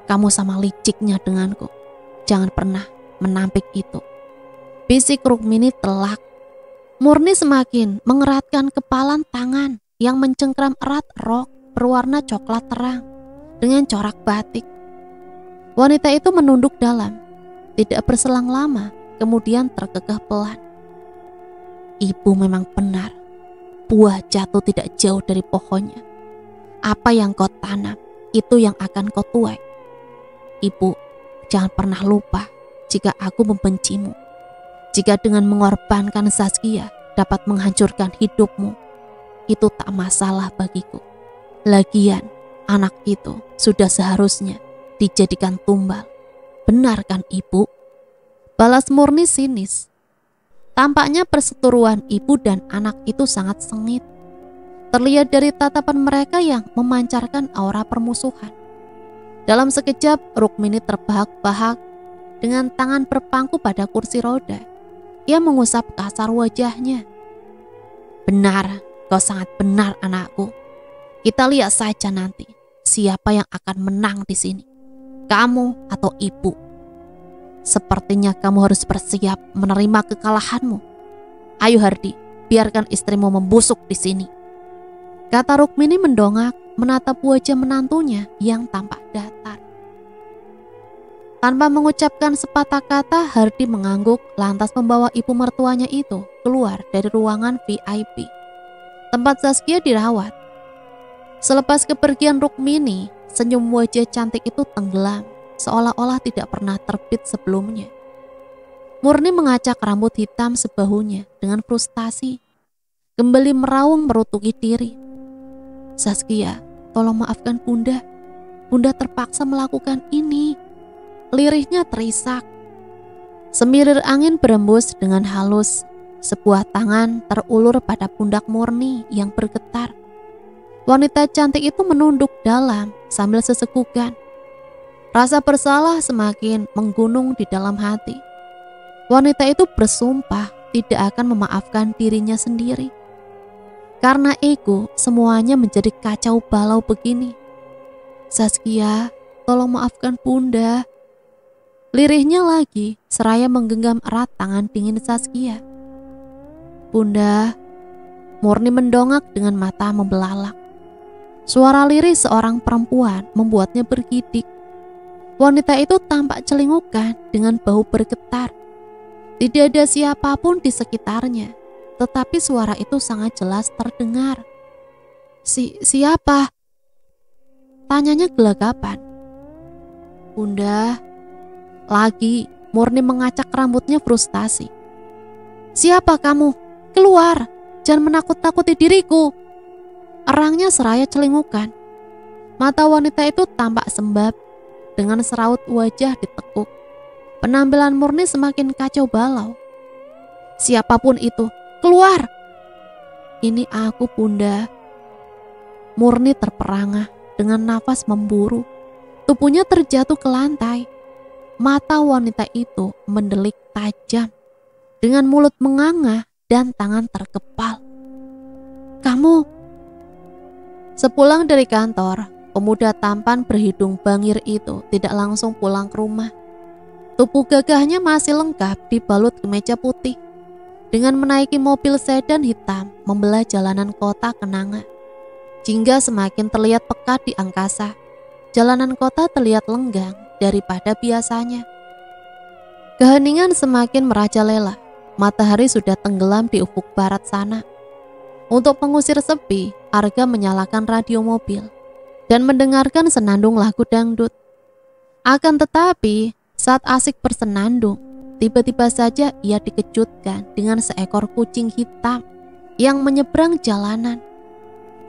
Speaker 2: Kamu sama liciknya denganku. Jangan pernah menampik itu. Bisik Rukmini telak. Murni semakin mengeratkan kepalan tangan yang mencengkram erat rok berwarna coklat terang dengan corak batik. Wanita itu menunduk dalam. Tidak berselang lama, kemudian terkekeh pelan. Ibu memang benar. Buah jatuh tidak jauh dari pohonnya. Apa yang kau tanam, itu yang akan kau tuai. Ibu, jangan pernah lupa jika aku membencimu. Jika dengan mengorbankan Saskia dapat menghancurkan hidupmu, itu tak masalah bagiku. Lagian, anak itu sudah seharusnya dijadikan tumbal. Benar kan ibu? Balas Murni sinis. Tampaknya perseteruan ibu dan anak itu sangat sengit. Terlihat dari tatapan mereka yang memancarkan aura permusuhan. Dalam sekejap, Rukmini terbahak-bahak dengan tangan berpangku pada kursi roda. Ia mengusap kasar wajahnya. Benar, kau sangat benar anakku. Kita lihat saja nanti siapa yang akan menang di sini. Kamu atau ibu. Sepertinya kamu harus bersiap menerima kekalahanmu. Ayo Hardi, biarkan istrimu membusuk di sini. Kata Rukmini mendongak, menatap wajah menantunya yang tampak datar. Tanpa mengucapkan sepatah kata, Hardi mengangguk lantas membawa ibu mertuanya itu keluar dari ruangan VIP, tempat Saskia dirawat. Selepas kepergian Rukmini, senyum wajah cantik itu tenggelam, seolah-olah tidak pernah terbit sebelumnya. Murni mengacak rambut hitam sebahunya dengan frustasi, kembali meraung merutuki diri. Saskia, tolong maafkan Bunda. Bunda terpaksa melakukan ini. Lirihnya terisak. Semirir angin berembus dengan halus. Sebuah tangan terulur pada pundak Murni yang bergetar. Wanita cantik itu menunduk dalam sambil sesekukan. Rasa bersalah semakin menggunung di dalam hati. Wanita itu bersumpah tidak akan memaafkan dirinya sendiri. Karena ego, semuanya menjadi kacau balau begini. Saskia, tolong maafkan Bunda. Lirihnya lagi, seraya menggenggam erat tangan dingin Saskia. Bunda, Murni mendongak dengan mata membelalak. Suara lirih seorang perempuan membuatnya bergidik. Wanita itu tampak celingukan dengan bau bergetar. Tidak ada siapapun di sekitarnya, tetapi suara itu sangat jelas terdengar. Siapa? Tanyanya gelagapan. Bunda. Lagi, Murni mengacak rambutnya frustasi. Siapa kamu? Keluar, jangan menakut-nakuti diriku. Erangnya seraya celingukan. Mata wanita itu tampak sembab, dengan seraut wajah ditekuk. Penampilan Murni semakin kacau balau. Siapapun itu, keluar! Ini aku, Bunda. Murni terperangah dengan nafas memburu. Tubuhnya terjatuh ke lantai. Mata wanita itu mendelik tajam, dengan mulut menganga dan tangan terkepal. Kamu? Sepulang dari kantor, pemuda tampan berhidung bangir itu tidak langsung pulang ke rumah. Tubuh gagahnya masih lengkap dibalut kemeja putih. Dengan menaiki mobil sedan hitam membelah jalanan kota kenanga. Jingga semakin terlihat pekat di angkasa. Jalanan kota terlihat lenggang daripada biasanya. Keheningan semakin merajalela. Matahari sudah tenggelam di ufuk barat sana. Untuk mengusir sepi, Arga menyalakan radio mobil dan mendengarkan senandung lagu dangdut. Akan tetapi, saat asik bersenandung, tiba-tiba saja ia dikejutkan dengan seekor kucing hitam yang menyeberang jalanan.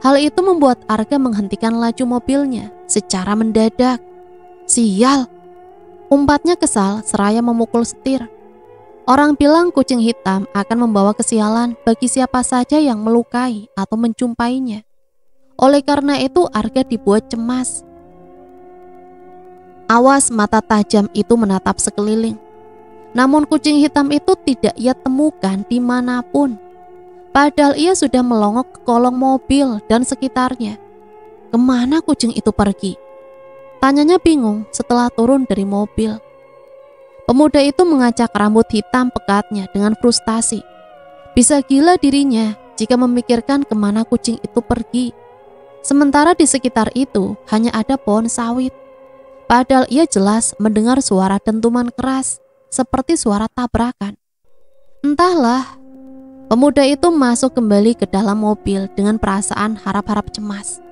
Speaker 2: Hal itu membuat Arga menghentikan laju mobilnya secara mendadak. Sial! Umpatnya kesal seraya memukul setir. Orang bilang kucing hitam akan membawa kesialan bagi siapa saja yang melukai atau menjumpainya. Oleh karena itu Arga dibuat cemas. Awas mata tajam itu menatap sekeliling. Namun kucing hitam itu tidak ia temukan dimanapun. Padahal ia sudah melongok ke kolong mobil dan sekitarnya. Kemana kucing itu pergi? Tanyanya bingung setelah turun dari mobil. Pemuda itu mengacak rambut hitam pekatnya dengan frustasi. Bisa gila dirinya jika memikirkan kemana kucing itu pergi. Sementara di sekitar itu hanya ada pohon sawit. Padahal ia jelas mendengar suara dentuman keras seperti suara tabrakan. Entahlah. Pemuda itu masuk kembali ke dalam mobil dengan perasaan harap-harap cemas.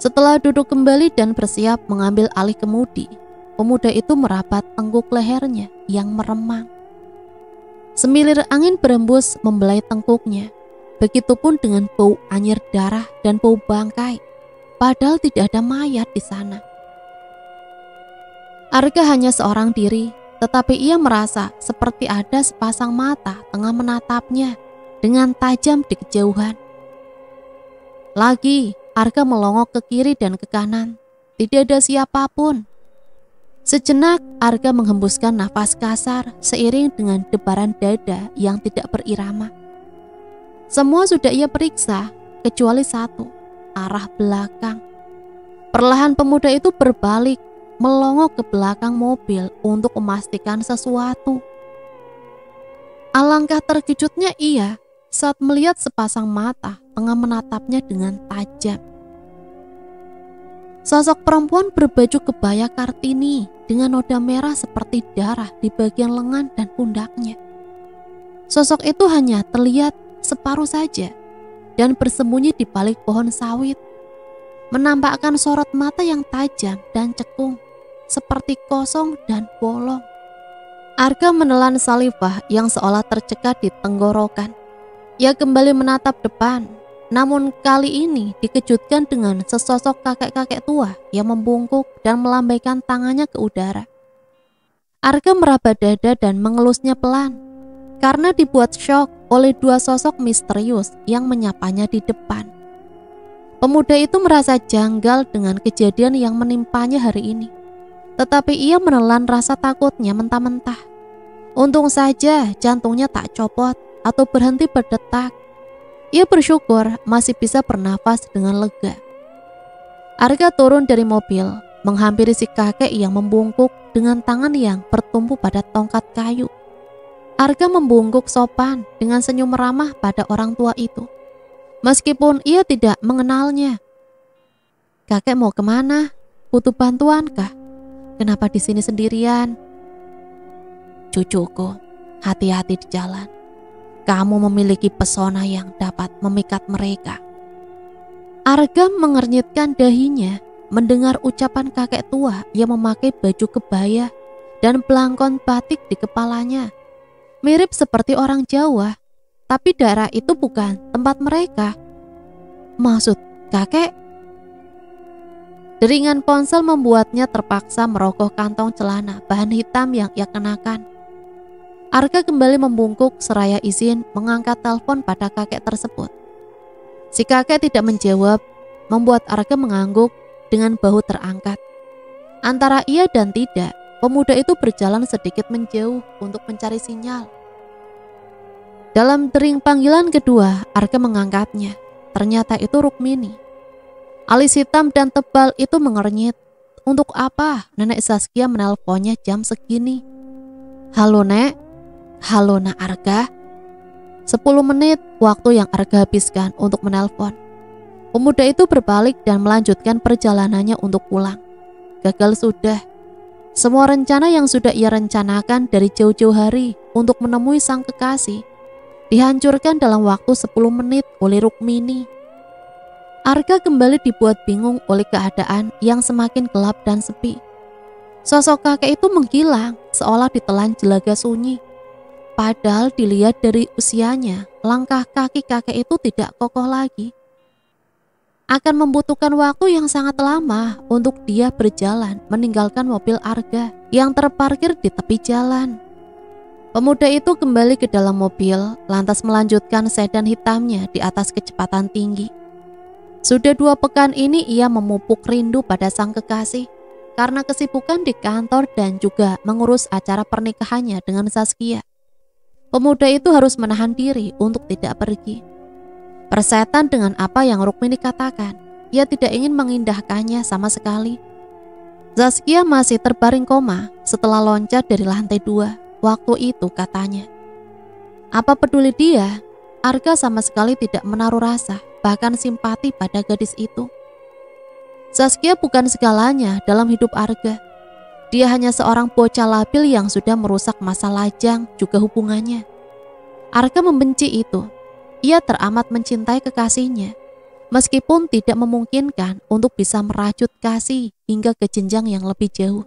Speaker 2: Setelah duduk kembali dan bersiap mengambil alih kemudi, pemuda itu merapat tengkuk lehernya yang meremang. Semilir angin berembus membelai tengkuknya. Begitupun dengan bau anyir darah dan bau bangkai. Padahal tidak ada mayat di sana. Arga hanya seorang diri. Tetapi ia merasa seperti ada sepasang mata tengah menatapnya dengan tajam di kejauhan. Lagi, Arga melongok ke kiri dan ke kanan. Tidak ada siapapun. Sejenak, Arga menghembuskan nafas kasar seiring dengan debaran dada yang tidak berirama. Semua sudah ia periksa, kecuali satu, arah belakang. Perlahan pemuda itu berbalik, melongok ke belakang mobil untuk memastikan sesuatu. Alangkah terkejutnya ia saat melihat sepasang mata tengah menatapnya dengan tajam. Sosok perempuan berbaju kebaya Kartini dengan noda merah seperti darah di bagian lengan dan pundaknya. Sosok itu hanya terlihat separuh saja dan bersembunyi di balik pohon sawit, menampakkan sorot mata yang tajam dan cekung, seperti kosong dan bolong. Arga menelan salivah yang seolah tercekat di tenggorokan. Ia kembali menatap depan, namun kali ini dikejutkan dengan sesosok kakek-kakek tua yang membungkuk dan melambaikan tangannya ke udara. Arga meraba dada dan mengelusnya pelan, karena dibuat syok oleh dua sosok misterius yang menyapanya di depan. Pemuda itu merasa janggal dengan kejadian yang menimpanya hari ini. Tetapi ia menelan rasa takutnya mentah-mentah. Untung saja jantungnya tak copot atau berhenti berdetak. Ia bersyukur masih bisa bernafas dengan lega. Arga turun dari mobil, menghampiri si kakek yang membungkuk dengan tangan yang bertumpu pada tongkat kayu. Arga membungkuk sopan dengan senyum ramah pada orang tua itu, meskipun ia tidak mengenalnya. kakek mau kemana? Butuh bantuan kah? Kenapa di sini sendirian? Cucuku, hati-hati di jalan. Kamu memiliki pesona yang dapat memikat mereka. Arga mengernyitkan dahinya mendengar ucapan kakek tua yang memakai baju kebaya dan belangkon batik di kepalanya. Mirip seperti orang Jawa, tapi daerah itu bukan tempat mereka. Maksud kakek? Deringan ponsel membuatnya terpaksa merogoh kantong celana bahan hitam yang ia kenakan. Arga kembali membungkuk seraya izin mengangkat telepon pada kakek tersebut. Si kakek tidak menjawab, membuat Arga mengangguk dengan bahu terangkat. Antara iya dan tidak, pemuda itu berjalan sedikit menjauh untuk mencari sinyal. Dalam dering panggilan kedua, Arga mengangkatnya. Ternyata itu Rukmini. Alis hitam dan tebal itu mengernyit. Untuk apa nenek Zaskia menelponnya jam segini? Halo nek? Halo nak Arga? 10 menit waktu yang Arga habiskan untuk menelpon. Pemuda itu berbalik dan melanjutkan perjalanannya untuk pulang. Gagal sudah. Semua rencana yang sudah ia rencanakan dari jauh-jauh hari untuk menemui sang kekasih dihancurkan dalam waktu 10 menit oleh Rukmini. Arga kembali dibuat bingung oleh keadaan yang semakin gelap dan sepi. Sosok kakek itu menghilang seolah ditelan jelaga sunyi. Padahal dilihat dari usianya, langkah kaki kakek itu tidak kokoh lagi. Akan membutuhkan waktu yang sangat lama untuk dia berjalan meninggalkan mobil Arga yang terparkir di tepi jalan. Pemuda itu kembali ke dalam mobil, lantas melanjutkan sedan hitamnya di atas kecepatan tinggi. Sudah 2 pekan ini ia memupuk rindu pada sang kekasih karena kesibukan di kantor dan juga mengurus acara pernikahannya dengan Zaskia. Pemuda itu harus menahan diri untuk tidak pergi. Persetan dengan apa yang Rukmini katakan, ia tidak ingin mengindahkannya sama sekali. Zaskia masih terbaring koma setelah loncat dari lantai 2. Waktu itu katanya. Apa peduli dia? Arga sama sekali tidak menaruh rasa, bahkan simpati pada gadis itu. Zaskia bukan segalanya dalam hidup Arga. Dia hanya seorang bocah labil yang sudah merusak masa lajang juga hubungannya. Arga membenci itu. Ia teramat mencintai kekasihnya, meskipun tidak memungkinkan untuk bisa merajut kasih hingga ke jenjang yang lebih jauh.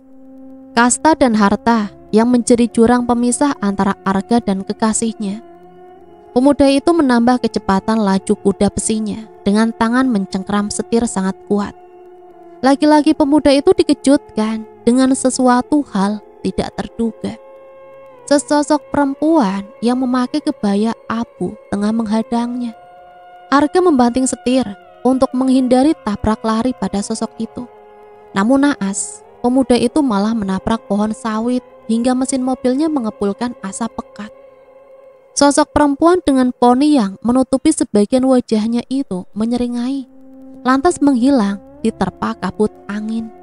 Speaker 2: Kasta dan harta yang menjadi jurang pemisah antara Arga dan kekasihnya. Pemuda itu menambah kecepatan laju kuda besinya dengan tangan mencengkram setir sangat kuat. Lagi-lagi pemuda itu dikejutkan dengan sesuatu hal tidak terduga. Sesosok perempuan yang memakai kebaya abu tengah menghadangnya. Arga membanting setir untuk menghindari tabrak lari pada sosok itu. Namun naas, pemuda itu malah menabrak pohon sawit hingga mesin mobilnya mengepulkan asap pekat. Sosok perempuan dengan poni yang menutupi sebagian wajahnya itu menyeringai, lantas menghilang diterpa kabut angin.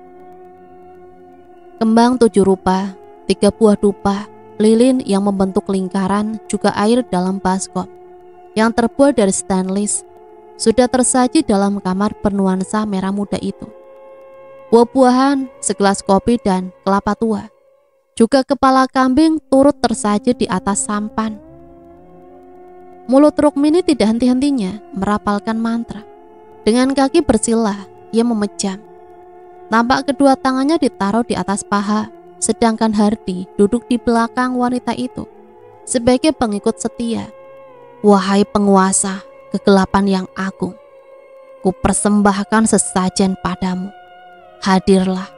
Speaker 2: Kembang 7 rupa, 3 buah dupa, lilin yang membentuk lingkaran, juga air dalam baskom yang terbuat dari stainless sudah tersaji dalam kamar bernuansa merah muda itu. Buah-buahan, segelas kopi dan kelapa tua, juga kepala kambing turut tersaji di atas sampan. Mulut Rukmini tidak henti-hentinya merapalkan mantra. Dengan kaki bersilah, ia memejam. Tampak kedua tangannya ditaruh di atas paha, sedangkan Hardi duduk di belakang wanita itu sebagai pengikut setia. Wahai penguasa kegelapan yang agung, ku persembahkan sesajen padamu. Hadirlah,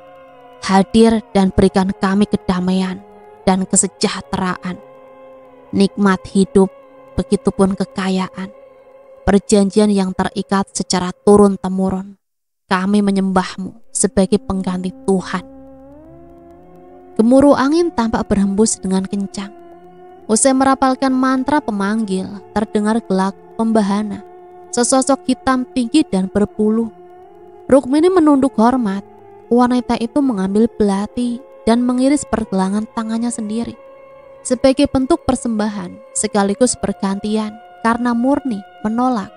Speaker 2: hadir dan berikan kami kedamaian dan kesejahteraan. Nikmat hidup, begitupun kekayaan, perjanjian yang terikat secara turun-temurun. Kami menyembahmu sebagai pengganti Tuhan. Gemuruh angin tampak berhembus dengan kencang. Usai merapalkan mantra pemanggil, terdengar gelak pembahana. Sesosok hitam tinggi dan berbulu. Rukmini menunduk hormat. Wanita itu mengambil belati dan mengiris pergelangan tangannya sendiri sebagai bentuk persembahan sekaligus pergantian karena murni menolak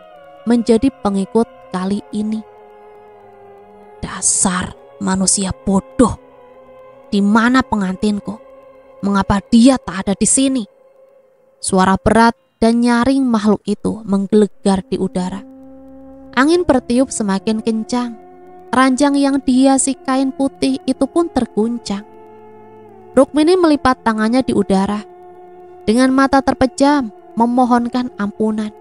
Speaker 2: menjadi pengikut kali ini. Dasar manusia bodoh. Di mana pengantinku? Mengapa dia tak ada di sini? Suara berat dan nyaring makhluk itu menggelegar di udara. Angin bertiup semakin kencang. Ranjang yang dihiasi kain putih itu pun terguncang. Rukmini melipat tangannya di udara. Dengan mata terpejam, memohonkan ampunan.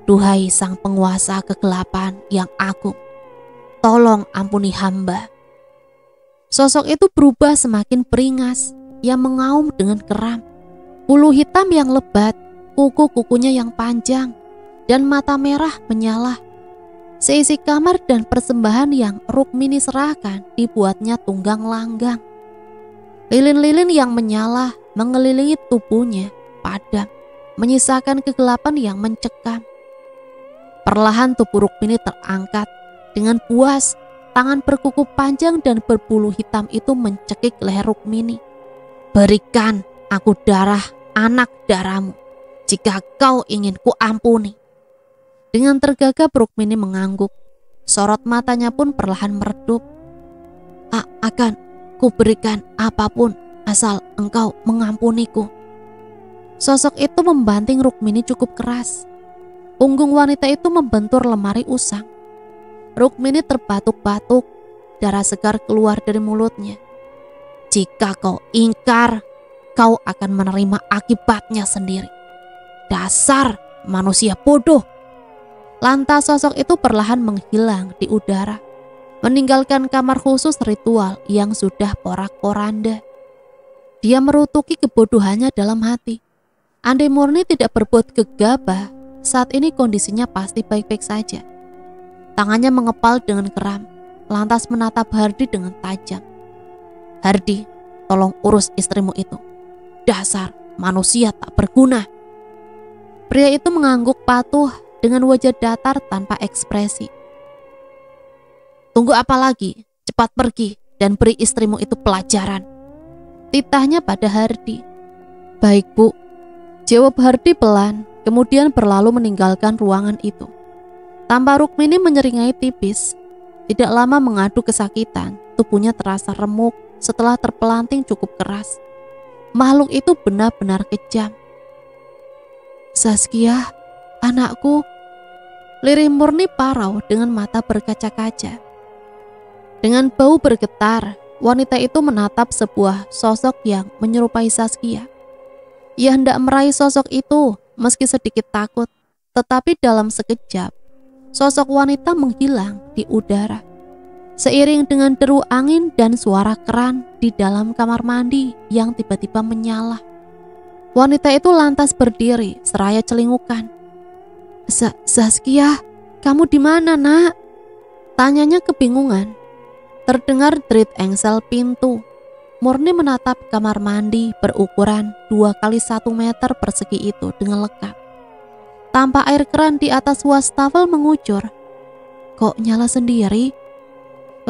Speaker 2: Duhai sang penguasa kegelapan yang agung, tolong ampuni hamba. Sosok itu berubah semakin beringas. Ia mengaum dengan keram. Bulu hitam yang lebat, kuku-kukunya yang panjang, dan mata merah menyala. Seisi kamar dan persembahan yang Rukmini serahkan dibuatnya tunggang langgang. Lilin-lilin yang menyala mengelilingi tubuhnya padam, menyisakan kegelapan yang mencekam. Perlahan tubuh Rukmini terangkat. Dengan puas, tangan berkuku panjang dan berbulu hitam itu mencekik leher Rukmini. Berikan aku darah anak darahmu, jika kau ingin ku ampuni. Dengan tergagap Rukmini mengangguk. Sorot matanya pun perlahan meredup. Akan ku berikan apapun asal engkau mengampuniku. Sosok itu membanting Rukmini cukup keras. Punggung wanita itu membentur lemari usang. Rukmini terbatuk-batuk, darah segar keluar dari mulutnya. Jika kau ingkar, kau akan menerima akibatnya sendiri. Dasar manusia bodoh. Lantas sosok itu perlahan menghilang di udara, meninggalkan kamar khusus ritual yang sudah porak-poranda. Dia merutuki kebodohannya dalam hati. Andai murni tidak berbuat gegabah, saat ini kondisinya pasti baik-baik saja. Tangannya mengepal dengan keram, lantas menatap Hardi dengan tajam. Hardi, tolong urus istrimu itu. Dasar manusia tak berguna. Pria itu mengangguk patuh dengan wajah datar tanpa ekspresi. Tunggu apa lagi? Cepat pergi dan beri istrimu itu pelajaran. Titahnya pada Hardi. Baik bu, jawab Hardi pelan, kemudian berlalu meninggalkan ruangan itu. Tanpa Rukmini menyeringai tipis. Tidak lama mengadu kesakitan, tubuhnya terasa remuk setelah terpelanting cukup keras. Makhluk itu benar-benar kejam. Zaskia, anakku. Lirih murni parau dengan mata berkaca-kaca. Dengan bau bergetar, wanita itu menatap sebuah sosok yang menyerupai Zaskia. Ia hendak meraih sosok itu meski sedikit takut, tetapi dalam sekejap, sosok wanita menghilang di udara. Seiring dengan deru angin dan suara keran di dalam kamar mandi yang tiba-tiba menyala. Wanita itu lantas berdiri seraya celingukan. Zaskia, kamu di mana, nak? Tanyanya kebingungan. Terdengar derit engsel pintu. Murni menatap kamar mandi berukuran 2 x 1 meter persegi itu dengan lekap. Tanpa air keran di atas wastafel mengucur. Kok nyala sendiri?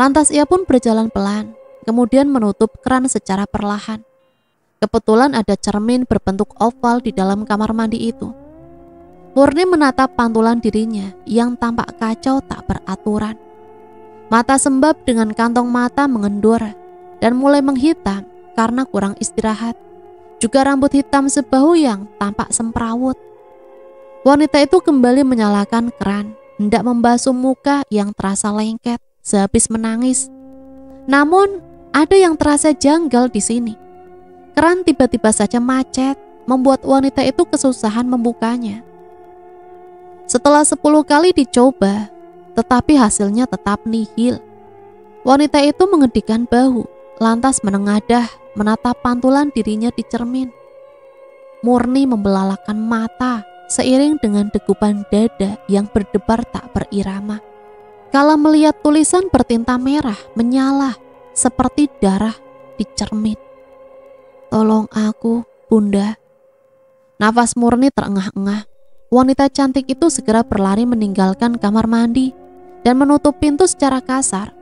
Speaker 2: Lantas ia pun berjalan pelan, kemudian menutup keran secara perlahan. Kebetulan ada cermin berbentuk oval di dalam kamar mandi itu. Murni menatap pantulan dirinya yang tampak kacau tak beraturan. Mata sembab dengan kantong mata mengendur dan mulai menghitam karena kurang istirahat. Juga rambut hitam sebahu yang tampak semrawut. Wanita itu kembali menyalakan keran, hendak membasuh muka yang terasa lengket sehabis menangis. Namun, ada yang terasa janggal di sini. Keran tiba-tiba saja macet, membuat wanita itu kesusahan membukanya. Setelah 10 kali dicoba, tetapi hasilnya tetap nihil. Wanita itu mengedikkan bahu, lantas menengadah menatap pantulan dirinya di cermin. Murni membelalakan mata seiring dengan degupan dada yang berdebar tak berirama. Kala melihat tulisan bertinta merah menyala seperti darah di cermin. Tolong aku, Bunda. Nafas Murni terengah-engah. Wanita cantik itu segera berlari meninggalkan kamar mandi dan menutup pintu secara kasar.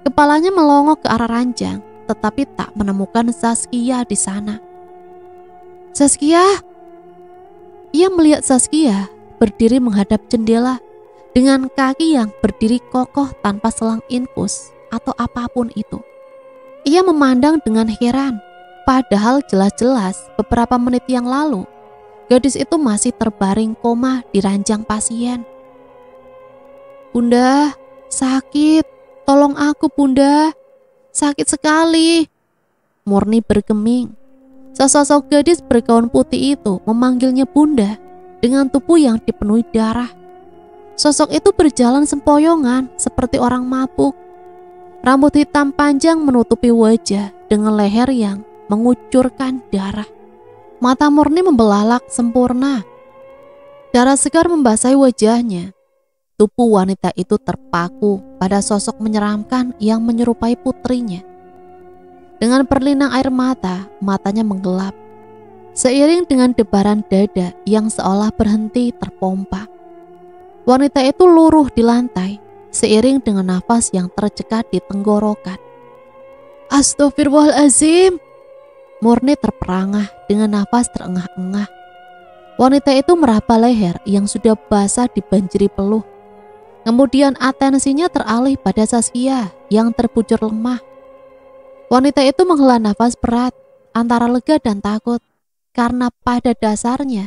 Speaker 2: Kepalanya melongok ke arah ranjang, tetapi tak menemukan Zaskia di sana. Zaskia! Ia melihat Zaskia berdiri menghadap jendela dengan kaki yang berdiri kokoh tanpa selang infus atau apapun itu. Ia memandang dengan heran, padahal jelas-jelas beberapa menit yang lalu gadis itu masih terbaring koma di ranjang pasien. "Bunda, sakit. Tolong aku, Bunda. Sakit sekali." Murni bergeming. Sesosok gadis bergaun putih itu memanggilnya Bunda dengan tubuh yang dipenuhi darah. Sosok itu berjalan sempoyongan seperti orang mabuk. Rambut hitam panjang menutupi wajah dengan leher yang mengucurkan darah. Mata Murni membelalak sempurna. Darah segar membasahi wajahnya. Tubuh wanita itu terpaku pada sosok menyeramkan yang menyerupai putrinya. Dengan perlinang air mata, matanya menggelap. Seiring dengan debaran dada yang seolah berhenti terpompa. Wanita itu luruh di lantai, seiring dengan nafas yang tercekat di tenggorokan. "Astagfirullahaladzim!" Murni terperangah dengan nafas terengah-engah. Wanita itu meraba leher yang sudah basah dibanjiri peluh. Kemudian atensinya teralih pada Saskia yang terbujur lemah. Wanita itu menghela nafas berat antara lega dan takut, karena pada dasarnya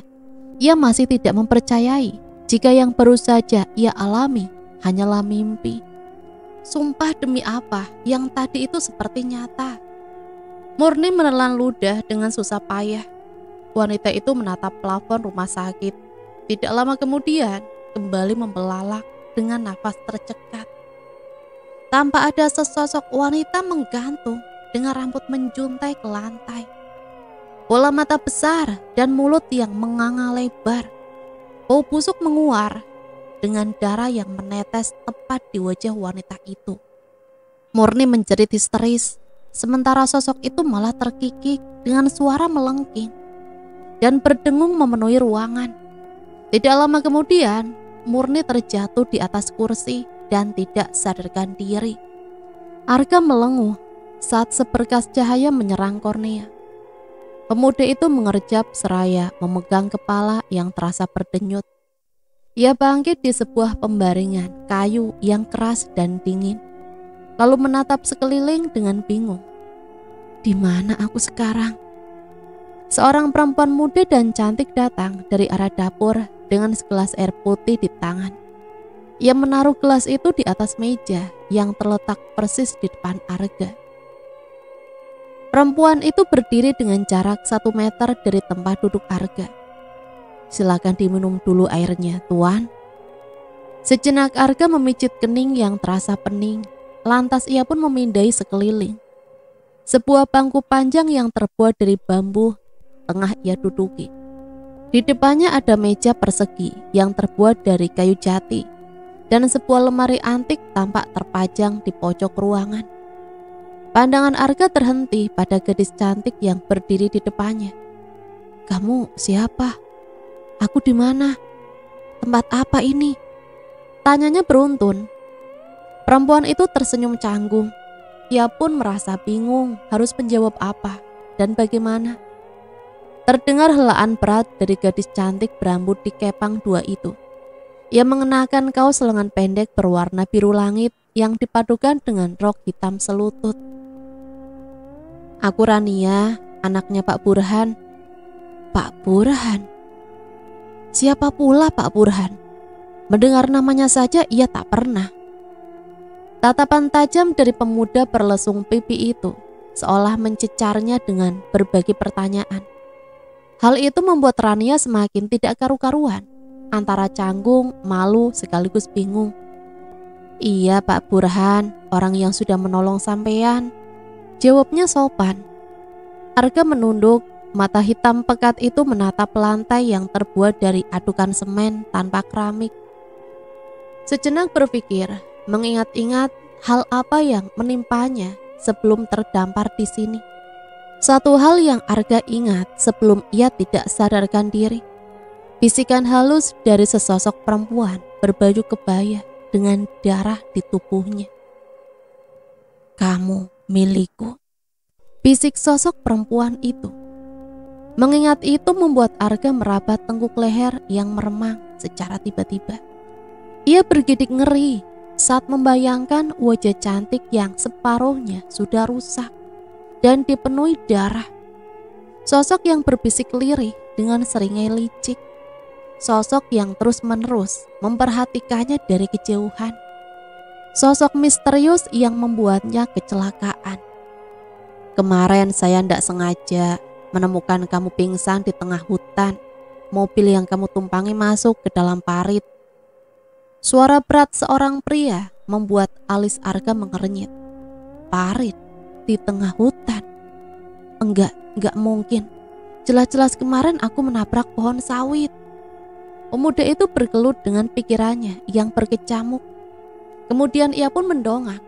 Speaker 2: ia masih tidak mempercayai jika yang baru saja ia alami hanyalah mimpi. Sumpah demi apa yang tadi itu seperti nyata. Murni menelan ludah dengan susah payah. Wanita itu menatap plafon rumah sakit. Tidak lama kemudian kembali membelalak dengan nafas tercekat. Tanpa ada sesosok wanita menggantung dengan rambut menjuntai ke lantai. Bola mata besar dan mulut yang menganga lebar. Bau busuk menguar dengan darah yang menetes tepat di wajah wanita itu. Murni menjerit histeris, sementara sosok itu malah terkikik dengan suara melengking dan berdengung memenuhi ruangan. Tidak lama kemudian, Murni terjatuh di atas kursi dan tidak sadarkan diri. Arga melenguh saat seberkas cahaya menyerang kornea. Pemuda itu mengerjap seraya memegang kepala yang terasa berdenyut. Ia bangkit di sebuah pembaringan kayu yang keras dan dingin, lalu menatap sekeliling dengan bingung. Di mana aku sekarang? Seorang perempuan muda dan cantik datang dari arah dapur dengan segelas air putih di tangan. Ia menaruh gelas itu di atas meja yang terletak persis di depan Arga. Perempuan itu berdiri dengan jarak 1 meter dari tempat duduk Arga. "Silakan diminum dulu airnya, Tuan." Sejenak Arga memijit kening yang terasa pening. Lantas ia pun memindai sekeliling. Sebuah bangku panjang yang terbuat dari bambu tengah ia duduki. Di depannya ada meja persegi yang terbuat dari kayu jati dan sebuah lemari antik tampak terpajang di pojok ruangan. Pandangan Arga terhenti pada gadis cantik yang berdiri di depannya. "Kamu siapa? Aku di mana? Tempat apa ini?" tanyanya beruntun. Perempuan itu tersenyum canggung. Ia pun merasa bingung harus menjawab apa dan bagaimana. Terdengar helaan berat dari gadis cantik berambut dikepang 2 itu. Ia mengenakan kaos lengan pendek berwarna biru langit yang dipadukan dengan rok hitam selutut. "Aku Rania, anaknya Pak Burhan." "Pak Burhan? Siapa pula Pak Burhan? Mendengar namanya saja ia tak pernah." Tatapan tajam dari pemuda berlesung pipi itu seolah mencecarnya dengan berbagai pertanyaan. Hal itu membuat Rania semakin tidak karu-karuan, antara canggung, malu, sekaligus bingung. "Iya Pak Burhan, orang yang sudah menolong sampean," jawabnya sopan. Arga menunduk, mata hitam pekat itu menatap lantai yang terbuat dari adukan semen tanpa keramik. Sejenak berpikir, mengingat-ingat hal apa yang menimpanya sebelum terdampar di sini. Satu hal yang Arga ingat sebelum ia tidak sadarkan diri. Bisikan halus dari sesosok perempuan berbaju kebaya dengan darah di tubuhnya. "Kamu milikku," bisik sosok perempuan itu. Mengingat itu membuat Arga meraba tengkuk leher yang meremang secara tiba-tiba. Ia bergidik ngeri saat membayangkan wajah cantik yang separuhnya sudah rusak dan dipenuhi darah. Sosok yang berbisik lirih dengan seringai licik. Sosok yang terus-menerus memperhatikannya dari kejauhan. Sosok misterius yang membuatnya kecelakaan. Kemarin saya tidak sengaja menemukan kamu pingsan di tengah hutan. Mobil yang kamu tumpangi masuk ke dalam parit. Suara berat seorang pria membuat alis Arga mengernyit. Parit di tengah hutan? Enggak mungkin. Jelas-jelas kemarin aku menabrak pohon sawit. Pemuda itu bergelut dengan pikirannya yang berkecamuk. Kemudian ia pun mendongak.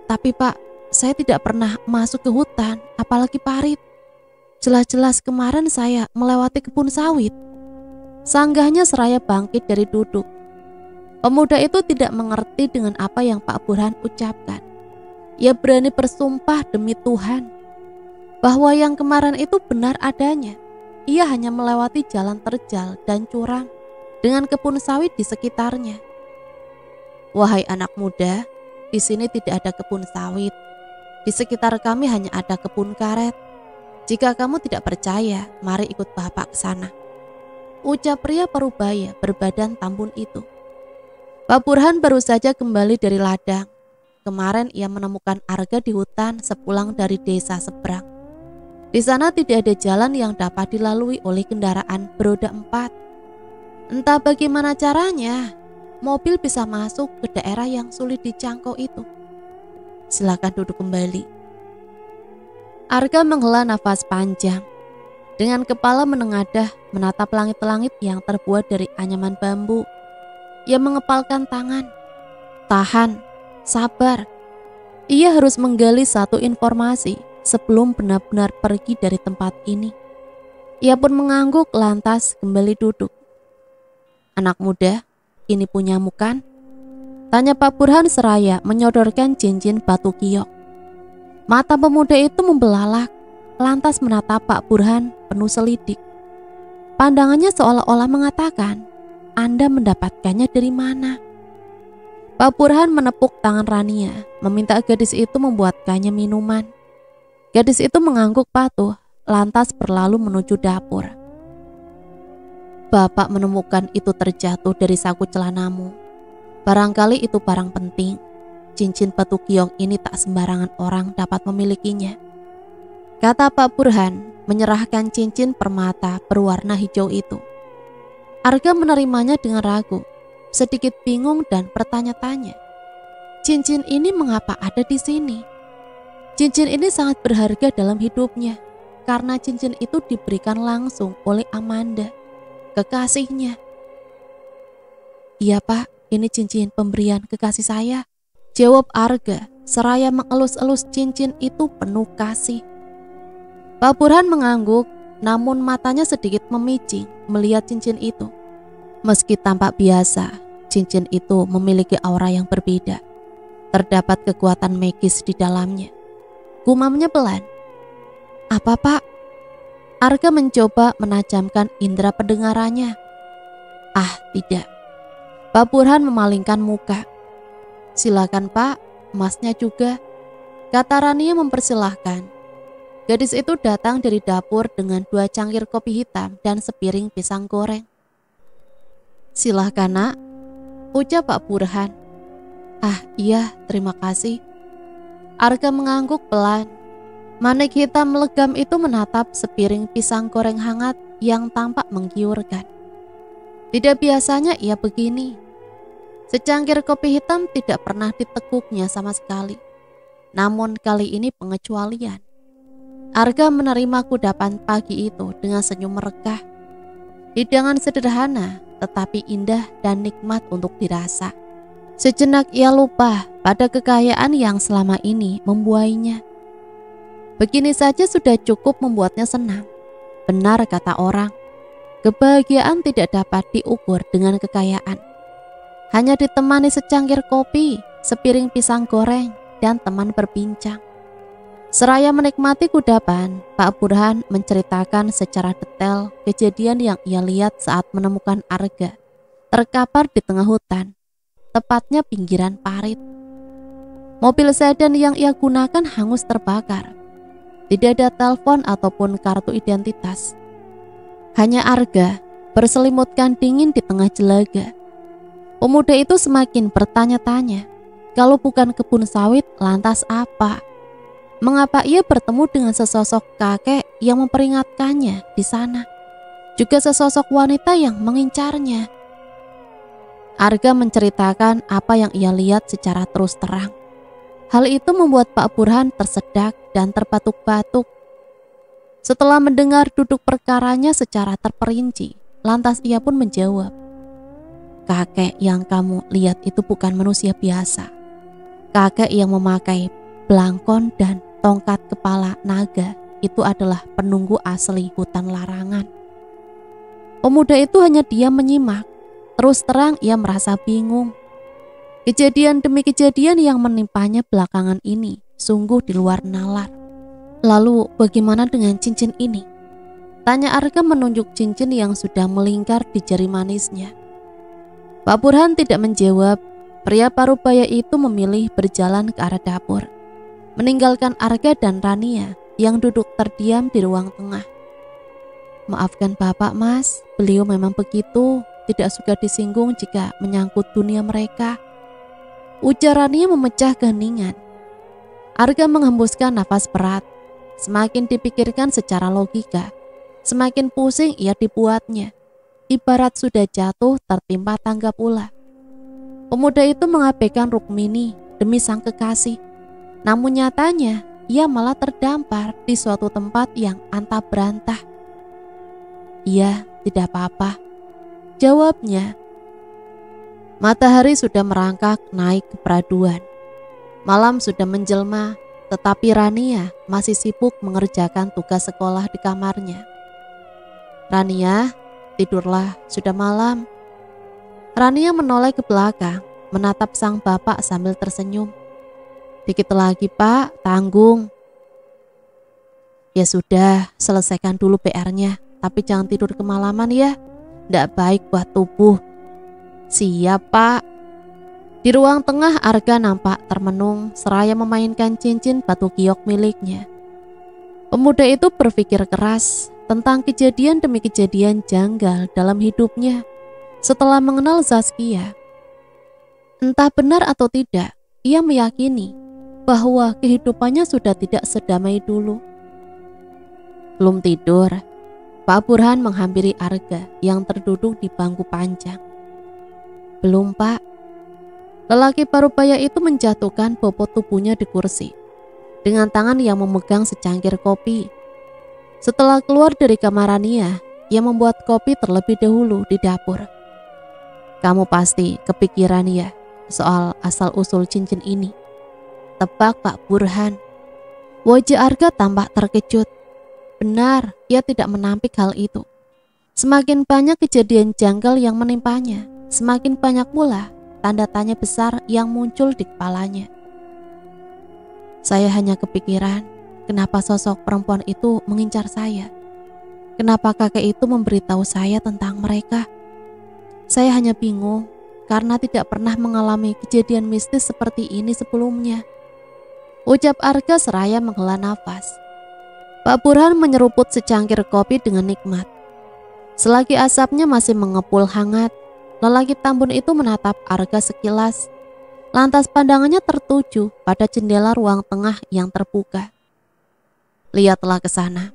Speaker 2: Tapi Pak, saya tidak pernah masuk ke hutan, apalagi parit. Jelas-jelas kemarin saya melewati kebun sawit. Sanggahnya seraya bangkit dari duduk. Pemuda itu tidak mengerti dengan apa yang Pak Burhan ucapkan. Ia berani bersumpah demi Tuhan bahwa yang kemarin itu benar adanya. Ia hanya melewati jalan terjal dan curang dengan kebun sawit di sekitarnya. Wahai anak muda, di sini tidak ada kebun sawit. Di sekitar kami hanya ada kebun karet. Jika kamu tidak percaya, mari ikut Bapak ke sana, ucap pria parubaya berbadan tambun itu. Pak Burhan baru saja kembali dari ladang. Kemarin ia menemukan Arga di hutan sepulang dari desa seberang. Di sana tidak ada jalan yang dapat dilalui oleh kendaraan beroda 4. Entah bagaimana caranya, mobil bisa masuk ke daerah yang sulit dijangkau itu. Silakan duduk kembali. Arga menghela nafas panjang. Dengan kepala menengadah menatap langit-langit yang terbuat dari anyaman bambu. Ia mengepalkan tangan. Tahan, sabar. Ia harus menggali satu informasi sebelum benar-benar pergi dari tempat ini. Ia pun mengangguk lantas kembali duduk. Anak muda, ini punyamu kan? Tanya Pak Burhan seraya menyodorkan cincin batu giok. Mata pemuda itu membelalak, lantas menatap Pak Burhan penuh selidik. Pandangannya seolah-olah mengatakan, Anda mendapatkannya dari mana? Pak Burhan menepuk tangan Rania, meminta gadis itu membuatkannya minuman. Gadis itu mengangguk patuh, lantas berlalu menuju dapur. Bapak menemukan itu terjatuh dari saku celanamu. Barangkali itu barang penting. Cincin batu giok ini tak sembarangan orang dapat memilikinya, kata Pak Burhan menyerahkan cincin permata berwarna hijau itu. Arga menerimanya dengan ragu, sedikit bingung dan bertanya-tanya. Cincin ini mengapa ada di sini? Cincin ini sangat berharga dalam hidupnya, karena cincin itu diberikan langsung oleh Amanda, kekasihnya. Iya Pak, ini cincin pemberian kekasih saya, jawab Arga seraya mengelus-elus cincin itu penuh kasih. Pak Burhan mengangguk, namun matanya sedikit memicing melihat cincin itu. Meski tampak biasa, cincin itu memiliki aura yang berbeda. Terdapat kekuatan magis di dalamnya. Gumamnya pelan. Apa Pak? Arga mencoba menajamkan indera pendengarannya. Ah, tidak. Pak Burhan memalingkan muka. Silakan Pak, emasnya juga, kata Rania mempersilahkan. Gadis itu datang dari dapur dengan 2 cangkir kopi hitam dan sepiring pisang goreng. Silahkan nak, ucap Pak Burhan. Ah iya, terima kasih. Arga mengangguk pelan. Manik hitam legam itu menatap sepiring pisang goreng hangat yang tampak menggiurkan. Tidak biasanya ia begini. Secangkir kopi hitam tidak pernah ditekuknya sama sekali. Namun kali ini pengecualian. Arga menerima kudapan pagi itu dengan senyum merekah. Hidangan sederhana tetapi indah dan nikmat untuk dirasa. Sejenak ia lupa pada kekayaan yang selama ini membuainya. Begini saja sudah cukup membuatnya senang. Benar kata orang, kebahagiaan tidak dapat diukur dengan kekayaan. Hanya ditemani secangkir kopi, sepiring pisang goreng, dan teman berbincang. Seraya menikmati kudapan, Pak Burhan menceritakan secara detail kejadian yang ia lihat saat menemukan Arga terkapar di tengah hutan, tepatnya pinggiran parit. Mobil sedan yang ia gunakan hangus terbakar. Tidak ada telepon ataupun kartu identitas. Hanya Arga berselimutkan dingin di tengah jelaga. Pemuda itu semakin bertanya-tanya, kalau bukan kebun sawit, lantas apa? Mengapa ia bertemu dengan sesosok kakek yang memperingatkannya di sana? Juga sesosok wanita yang mengincarnya. Arga menceritakan apa yang ia lihat secara terus terang. Hal itu membuat Pak Burhan tersedak dan terbatuk-batuk. Setelah mendengar duduk perkaranya secara terperinci, lantas ia pun menjawab, "Kakek yang kamu lihat itu bukan manusia biasa. Kakek yang memakai belangkon dan tongkat kepala naga itu adalah penunggu asli hutan larangan." Pemuda itu hanya diam menyimak. Terus terang ia merasa bingung. Kejadian demi kejadian yang menimpanya belakangan ini sungguh di luar nalar. Lalu bagaimana dengan cincin ini? Tanya Arga menunjuk cincin yang sudah melingkar di jari manisnya. Pak Burhan tidak menjawab. Pria parubaya itu memilih berjalan ke arah dapur, meninggalkan Arga dan Rania yang duduk terdiam di ruang tengah. "Maafkan Bapak, Mas, beliau memang begitu, tidak suka disinggung jika menyangkut dunia mereka," ujar Rania memecah keheningan. Arga menghembuskan nafas berat. Semakin dipikirkan secara logika, semakin pusing ia dibuatnya. Ibarat sudah jatuh tertimpa tangga pula. Pemuda itu mengabaikan Rukmini demi sang kekasih. Namun nyatanya ia malah terdampar di suatu tempat yang antah berantah. "Iya, tidak apa-apa," jawabnya. Matahari sudah merangkak naik ke peraduan. Malam sudah menjelma, tetapi Rania masih sibuk mengerjakan tugas sekolah di kamarnya. "Rania, tidurlah, sudah malam." Rania menoleh ke belakang, menatap sang bapak sambil tersenyum. "Dikit lagi, Pak, tanggung." "Ya sudah, selesaikan dulu PR-nya. Tapi jangan tidur kemalaman ya, tidak baik buat tubuh." "Siap, Pak." Di ruang tengah Arga nampak termenung seraya memainkan cincin batu giok miliknya. Pemuda itu berpikir keras tentang kejadian demi kejadian janggal dalam hidupnya setelah mengenal Zaskia. Entah benar atau tidak, ia meyakini bahwa kehidupannya sudah tidak sedamai dulu. Belum tidur, Pak Burhan menghampiri Arga yang terduduk di bangku panjang. "Belum, Pak." Lelaki parubaya itu menjatuhkan bobot tubuhnya di kursi dengan tangan yang memegang secangkir kopi. Setelah keluar dari kamar Rania, ia membuat kopi terlebih dahulu di dapur. "Kamu pasti kepikiran ya soal asal-usul cincin ini?" tebak Pak Burhan. Wajah Arga tampak terkejut. Benar, ia tidak menampik hal itu. Semakin banyak kejadian janggal yang menimpanya, semakin banyak pula tanda tanya besar yang muncul di kepalanya. "Saya hanya kepikiran, kenapa sosok perempuan itu mengincar saya? Kenapa kakek itu memberitahu saya tentang mereka? Saya hanya bingung karena tidak pernah mengalami kejadian mistis seperti ini sebelumnya," ucap Arga seraya menghela nafas. Pak Burhan menyeruput secangkir kopi dengan nikmat. Selagi asapnya masih mengepul hangat, lelaki tambun itu menatap Arga sekilas. Lantas pandangannya tertuju pada jendela ruang tengah yang terbuka. "Lihatlah ke sana,"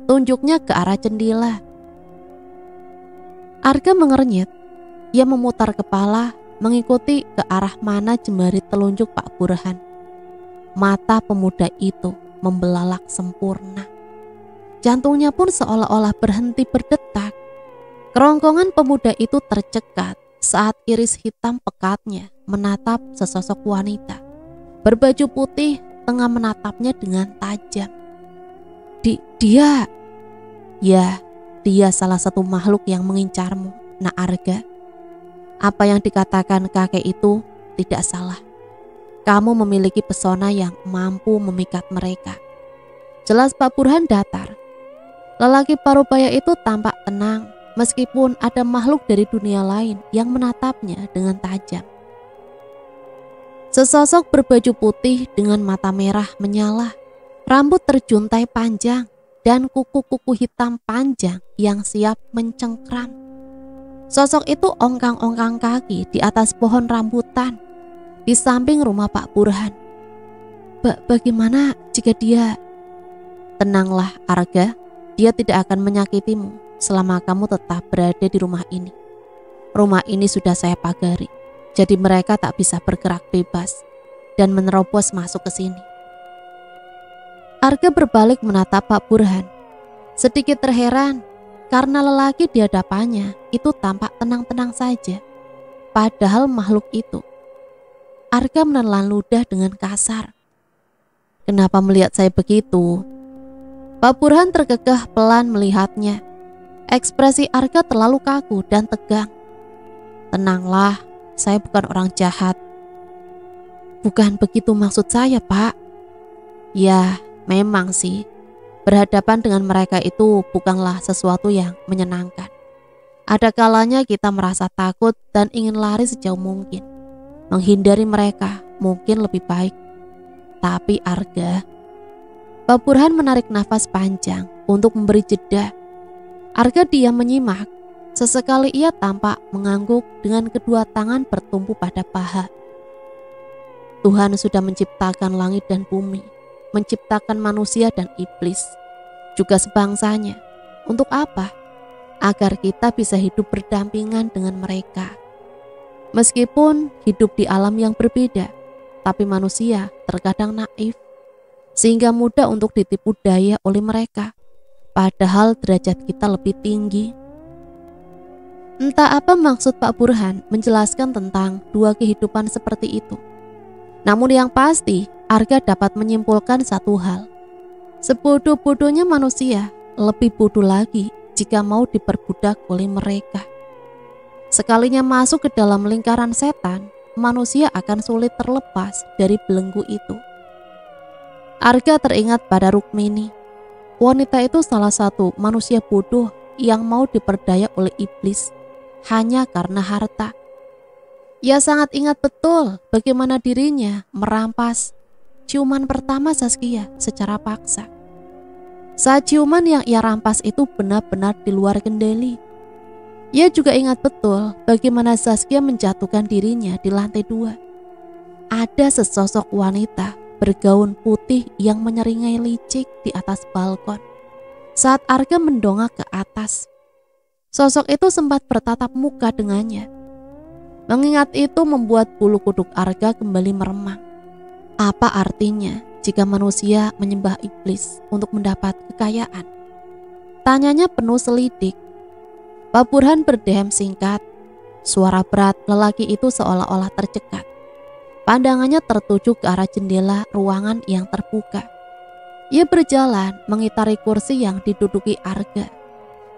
Speaker 2: tunjuknya ke arah jendela. Arga mengernyit. Ia memutar kepala, mengikuti ke arah mana jemari telunjuk Pak Burhan. Mata pemuda itu membelalak sempurna. Jantungnya pun seolah-olah berhenti berdetak. Kerongkongan pemuda itu tercekat saat iris hitam pekatnya menatap sesosok wanita berbaju putih tengah menatapnya dengan tajam. Dia, ya, dia salah satu makhluk yang mengincarmu, Nak Arga. Apa yang dikatakan kakek itu tidak salah. Kamu memiliki pesona yang mampu memikat mereka. Jelas Pak Burhan datar. Lelaki parubaya itu tampak tenang, meskipun ada makhluk dari dunia lain yang menatapnya dengan tajam. Sesosok berbaju putih dengan mata merah menyala, rambut terjuntai panjang, dan kuku-kuku hitam panjang yang siap mencengkram. Sosok itu ongkang-ongkang kaki di atas pohon rambutan di samping rumah Pak Burhan. Bagaimana jika dia... Tenanglah Arga, dia tidak akan menyakitimu selama kamu tetap berada di rumah ini. Rumah ini sudah saya pagari, jadi mereka tak bisa bergerak bebas dan menerobos masuk ke sini. Arga berbalik menatap Pak Burhan, sedikit terheran karena lelaki di hadapannya itu tampak tenang-tenang saja. Padahal makhluk itu. Arga menelan ludah dengan kasar. Kenapa melihat saya begitu? Pak Burhan terkekeh pelan melihatnya. Ekspresi Arga terlalu kaku dan tegang. Tenanglah, saya bukan orang jahat. Bukan begitu maksud saya, Pak. Ya, memang sih. Berhadapan dengan mereka itu bukanlah sesuatu yang menyenangkan. Ada kalanya kita merasa takut dan ingin lari sejauh mungkin. Menghindari mereka mungkin lebih baik. Tapi Arga... Pak Burhan menarik nafas panjang untuk memberi jeda. Arga diam menyimak. Sesekali ia tampak mengangguk dengan kedua tangan bertumpu pada paha. Tuhan sudah menciptakan langit dan bumi, menciptakan manusia dan iblis, juga sebangsanya. Untuk apa? Agar kita bisa hidup berdampingan dengan mereka. Meskipun hidup di alam yang berbeda, tapi manusia terkadang naif, sehingga mudah untuk ditipu daya oleh mereka, padahal derajat kita lebih tinggi. Entah apa maksud Pak Burhan menjelaskan tentang dua kehidupan seperti itu. Namun yang pasti, Arga dapat menyimpulkan satu hal. Sebodoh-bodohnya manusia, lebih bodoh lagi jika mau diperbudak oleh mereka. Sekalinya masuk ke dalam lingkaran setan, manusia akan sulit terlepas dari belenggu itu. Arga teringat pada Rukmini. Wanita itu salah satu manusia bodoh yang mau diperdaya oleh iblis hanya karena harta. Ia sangat ingat betul bagaimana dirinya merampas ciuman pertama Zaskia secara paksa. Saat ciuman yang ia rampas itu benar-benar di luar kendali. Ia juga ingat betul bagaimana Zaskia menjatuhkan dirinya di lantai 2. Ada sesosok wanita bergaun putih yang menyeringai licik di atas balkon. Saat Arga mendongak ke atas, sosok itu sempat bertatap muka dengannya. Mengingat itu membuat bulu kuduk Arga kembali meremang. Apa artinya jika manusia menyembah iblis untuk mendapat kekayaan? Tanyanya penuh selidik. Pak Burhan berdehem singkat. Suara berat lelaki itu seolah-olah tercekat. Pandangannya tertuju ke arah jendela ruangan yang terbuka. Ia berjalan mengitari kursi yang diduduki Arga.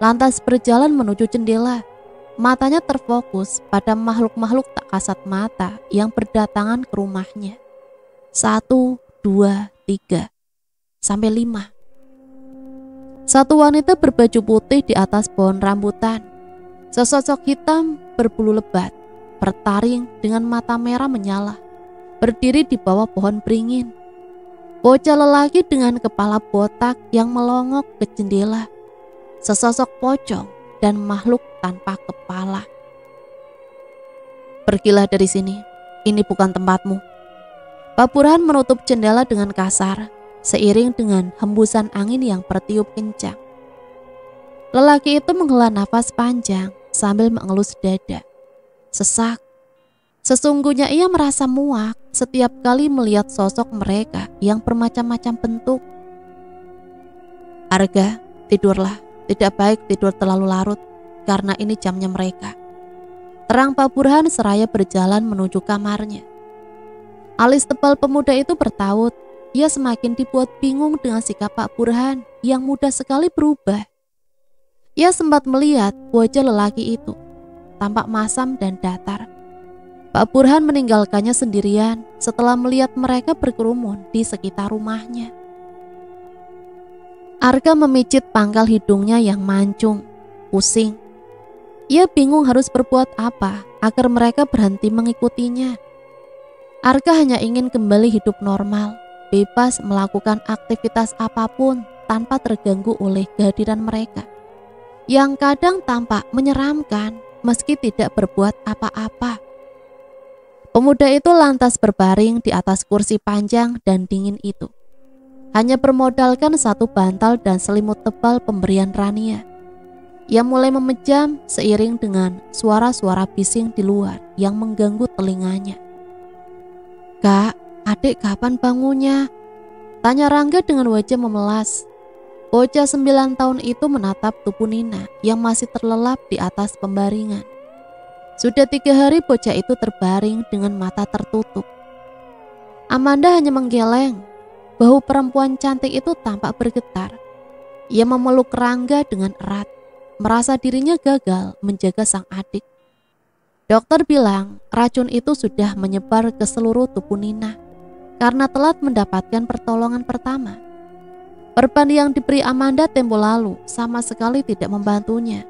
Speaker 2: Lantas berjalan menuju jendela. Matanya terfokus pada makhluk-makhluk tak kasat mata yang berdatangan ke rumahnya. 1, 2, 3, sampai 5. Satu wanita berbaju putih di atas pohon rambutan. Sesosok hitam berbulu lebat, bertaring dengan mata merah menyala, berdiri di bawah pohon beringin. Bocah lelaki dengan kepala botak yang melongok ke jendela. Sesosok pocong dan makhluk tanpa kepala. Pergilah dari sini, ini bukan tempatmu. Pak Burhan menutup jendela dengan kasar, seiring dengan hembusan angin yang bertiup kencang. Lelaki itu menghela nafas panjang sambil mengelus dada. Sesak. Sesungguhnya ia merasa muak setiap kali melihat sosok mereka yang bermacam-macam bentuk. Arga, tidurlah. Tidak baik tidur terlalu larut, karena ini jamnya mereka. Terang Pak Burhan seraya berjalan menuju kamarnya. Alis tebal pemuda itu bertaut. Ia semakin dibuat bingung dengan sikap Pak Burhan yang mudah sekali berubah. Ia sempat melihat wajah lelaki itu, tampak masam dan datar. Pak Burhan meninggalkannya sendirian setelah melihat mereka berkerumun di sekitar rumahnya. Arga memicit pangkal hidungnya yang mancung, pusing. Ia bingung harus berbuat apa agar mereka berhenti mengikutinya. Arka hanya ingin kembali hidup normal, bebas melakukan aktivitas apapun tanpa terganggu oleh kehadiran mereka, yang kadang tampak menyeramkan meski tidak berbuat apa-apa. Pemuda itu lantas berbaring di atas kursi panjang dan dingin itu, hanya bermodalkan satu bantal dan selimut tebal pemberian Rania. Ia mulai memejam seiring dengan suara-suara bising di luar yang mengganggu telinganya. "Kak, adik kapan bangunnya?" tanya Rangga dengan wajah memelas. Bocah 9 tahun itu menatap tubuh Nina yang masih terlelap di atas pembaringan. Sudah 3 hari bocah itu terbaring dengan mata tertutup. Amanda hanya menggeleng. Bahu perempuan cantik itu tampak bergetar. Ia memeluk Rangga dengan erat, merasa dirinya gagal menjaga sang adik. Dokter bilang racun itu sudah menyebar ke seluruh tubuh Nina karena telat mendapatkan pertolongan pertama. Perban yang diberi Amanda tempo lalu sama sekali tidak membantunya.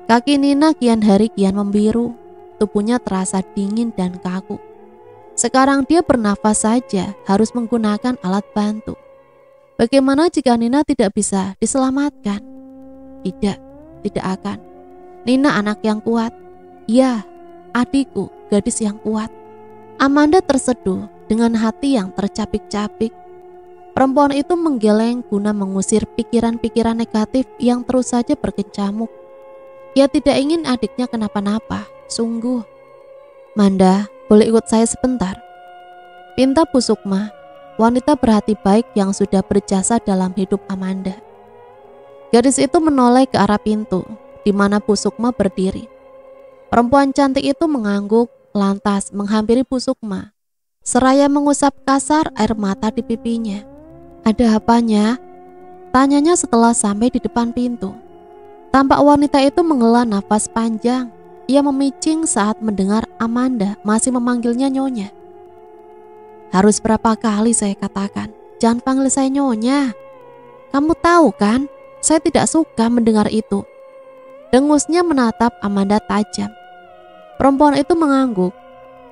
Speaker 2: Kaki Nina kian hari kian membiru, tubuhnya terasa dingin dan kaku. Sekarang dia bernafas saja harus menggunakan alat bantu. Bagaimana jika Nina tidak bisa diselamatkan? Tidak akan. Nina anak yang kuat. Ya, adikku, gadis yang kuat. Amanda terseduh dengan hati yang tercapik-capik. Perempuan itu menggeleng guna mengusir pikiran-pikiran negatif yang terus saja berkecamuk. Ia tidak ingin adiknya kenapa-napa, sungguh. "Manda, boleh ikut saya sebentar?" pinta Bu Sukma, wanita berhati baik yang sudah berjasa dalam hidup Amanda. Gadis itu menoleh ke arah pintu, di mana Bu Sukma berdiri. Perempuan cantik itu mengangguk, lantas menghampiri Bu Sukma, seraya mengusap kasar air mata di pipinya. "Ada apanya?" tanyanya setelah sampai di depan pintu. Tampak wanita itu menghela nafas panjang. Ia memicing saat mendengar Amanda masih memanggilnya nyonya. "Harus berapa kali saya katakan, jangan panggil saya nyonya. Kamu tahu kan, saya tidak suka mendengar itu." Dengusnya menatap Amanda tajam. Perempuan itu mengangguk.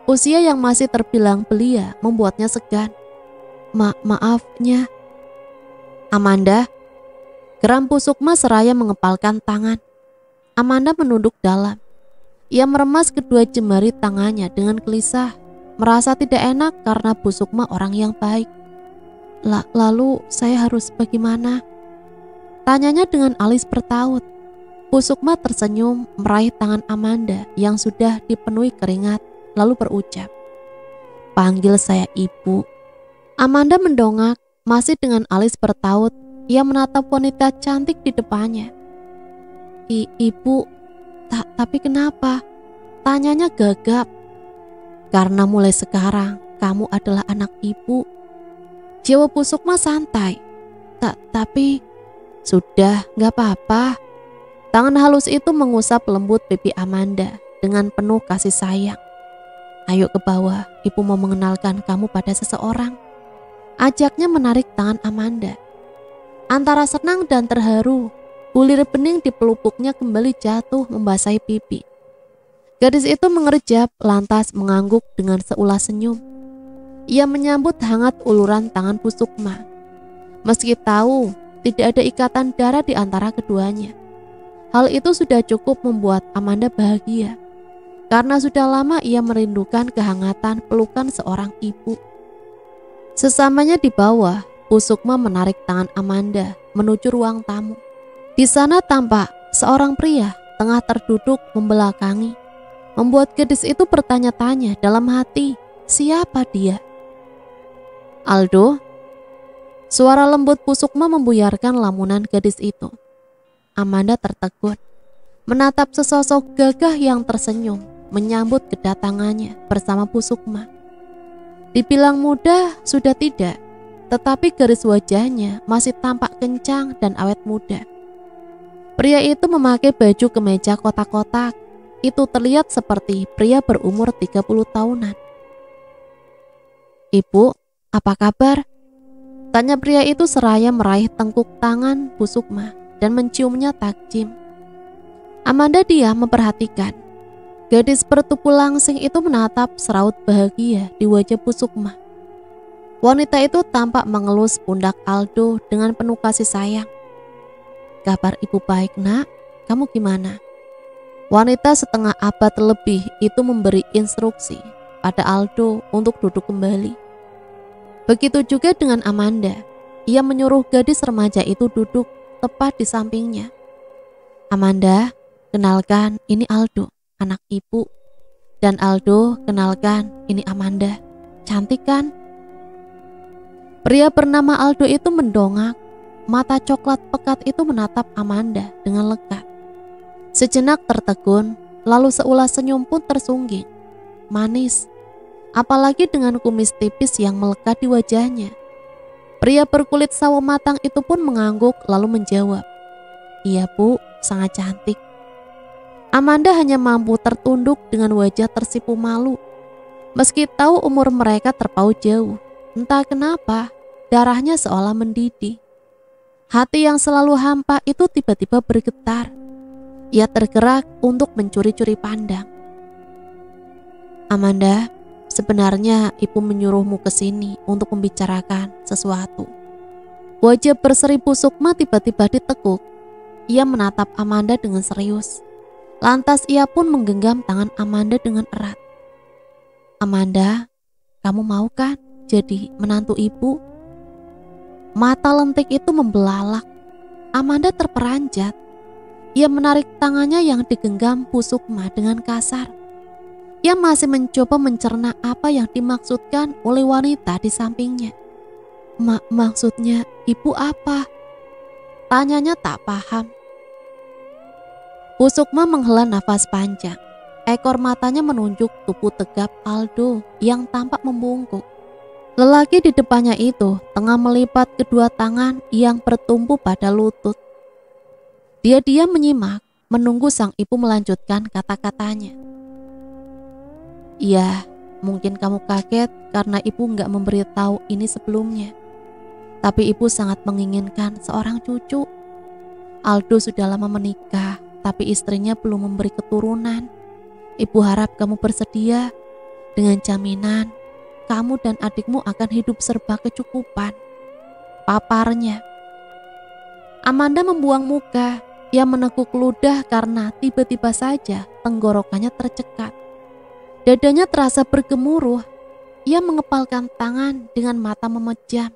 Speaker 2: Usia yang masih terbilang belia membuatnya segan. Maafnya, Amanda." Geram Bu Sukma seraya mengepalkan tangan. Amanda menunduk dalam. Ia meremas kedua jemari tangannya dengan gelisah, merasa tidak enak karena Bu Sukma orang yang baik. Lalu saya harus bagaimana?" tanyanya dengan alis bertaut. Bu Sukma tersenyum meraih tangan Amanda yang sudah dipenuhi keringat, lalu berucap, "Panggil saya Ibu." Amanda mendongak, masih dengan alis bertaut. Ia menatap wanita cantik di depannya. Ibu, tapi kenapa?" tanyanya gagap. "Karena mulai sekarang kamu adalah anak Ibu." Jawab Bu Sukma santai. Tapi sudah, gak apa-apa." Tangan halus itu mengusap lembut pipi Amanda dengan penuh kasih sayang. "Ayo ke bawah, Ibu mau mengenalkan kamu pada seseorang." Ajaknya menarik tangan Amanda. Antara senang dan terharu, bulir bening di pelupuknya kembali jatuh membasahi pipi. Gadis itu mengerjap lantas mengangguk dengan seulas senyum. Ia menyambut hangat uluran tangan Bu Sukma. Meski tahu tidak ada ikatan darah di antara keduanya, hal itu sudah cukup membuat Amanda bahagia, karena sudah lama ia merindukan kehangatan pelukan seorang ibu. Sesamanya di bawah, Bu Sukma menarik tangan Amanda menuju ruang tamu. Di sana tampak seorang pria tengah terduduk membelakangi, membuat gadis itu bertanya-tanya dalam hati, siapa dia? "Aldo?" Suara lembut Bu Sukma membuyarkan lamunan gadis itu. Amanda tertegun, menatap sesosok gagah yang tersenyum menyambut kedatangannya bersama Bu Sukma. Dibilang muda sudah tidak, tetapi garis wajahnya masih tampak kencang dan awet muda. Pria itu memakai baju kemeja kotak-kotak. Itu terlihat seperti pria berumur 30 tahunan. "Ibu, apa kabar?" tanya pria itu seraya meraih tengkuk tangan Bu Sukma dan menciumnya tajam. Amanda diam memperhatikan. Gadis bertubuh langsing itu menatap seraut bahagia di wajah Bu Sukma. Wanita itu tampak mengelus pundak Aldo dengan penuh kasih sayang. "Kabar ibu baik, nak. Kamu gimana?" Wanita setengah abad lebih itu memberi instruksi pada Aldo untuk duduk kembali. Begitu juga dengan Amanda. Ia menyuruh gadis remaja itu duduk tepat di sampingnya. "Amanda, kenalkan ini Aldo, anak ibu. Dan Aldo, kenalkan ini Amanda. Cantik kan?" Pria bernama Aldo itu mendongak. Mata coklat pekat itu menatap Amanda dengan lekat. Sejenak tertegun, lalu seulas senyum pun tersungging. Manis, apalagi dengan kumis tipis yang melekat di wajahnya. Pria berkulit sawo matang itu pun mengangguk lalu menjawab, "Iya Bu, sangat cantik." Amanda hanya mampu tertunduk dengan wajah tersipu malu. Meski tahu umur mereka terpaut jauh, entah kenapa darahnya seolah mendidih. Hati yang selalu hampa itu tiba-tiba bergetar. Ia tergerak untuk mencuri-curi pandang. "Amanda, sebenarnya ibu menyuruhmu ke sini untuk membicarakan sesuatu." Wajah berseri Bu Sukma tiba-tiba ditekuk. Ia menatap Amanda dengan serius. Lantas ia pun menggenggam tangan Amanda dengan erat. "Amanda, kamu mau kan jadi menantu ibu?" Mata lentik itu membelalak. Amanda terperanjat. Ia menarik tangannya yang digenggam Bu Sukma dengan kasar. Ia masih mencoba mencerna apa yang dimaksudkan oleh wanita di sampingnya. Maksudnya ibu apa?" Tanyanya tak paham. Bu Sukma menghela nafas panjang. Ekor matanya menunjuk tubuh tegap Aldo yang tampak membungkuk. Lelaki di depannya itu tengah melipat kedua tangan yang bertumpu pada lutut. Dia diam menyimak, menunggu sang ibu melanjutkan kata-katanya. "Iya, mungkin kamu kaget karena ibu nggak memberitahu ini sebelumnya. Tapi ibu sangat menginginkan seorang cucu. Aldo sudah lama menikah, tapi istrinya belum memberi keturunan. Ibu harap kamu bersedia dengan jaminan kamu dan adikmu akan hidup serba kecukupan," paparnya. Amanda membuang muka. Ia menekuk ludah karena tiba-tiba saja tenggorokannya tercekat. Dadanya terasa bergemuruh. Ia mengepalkan tangan dengan mata memejam.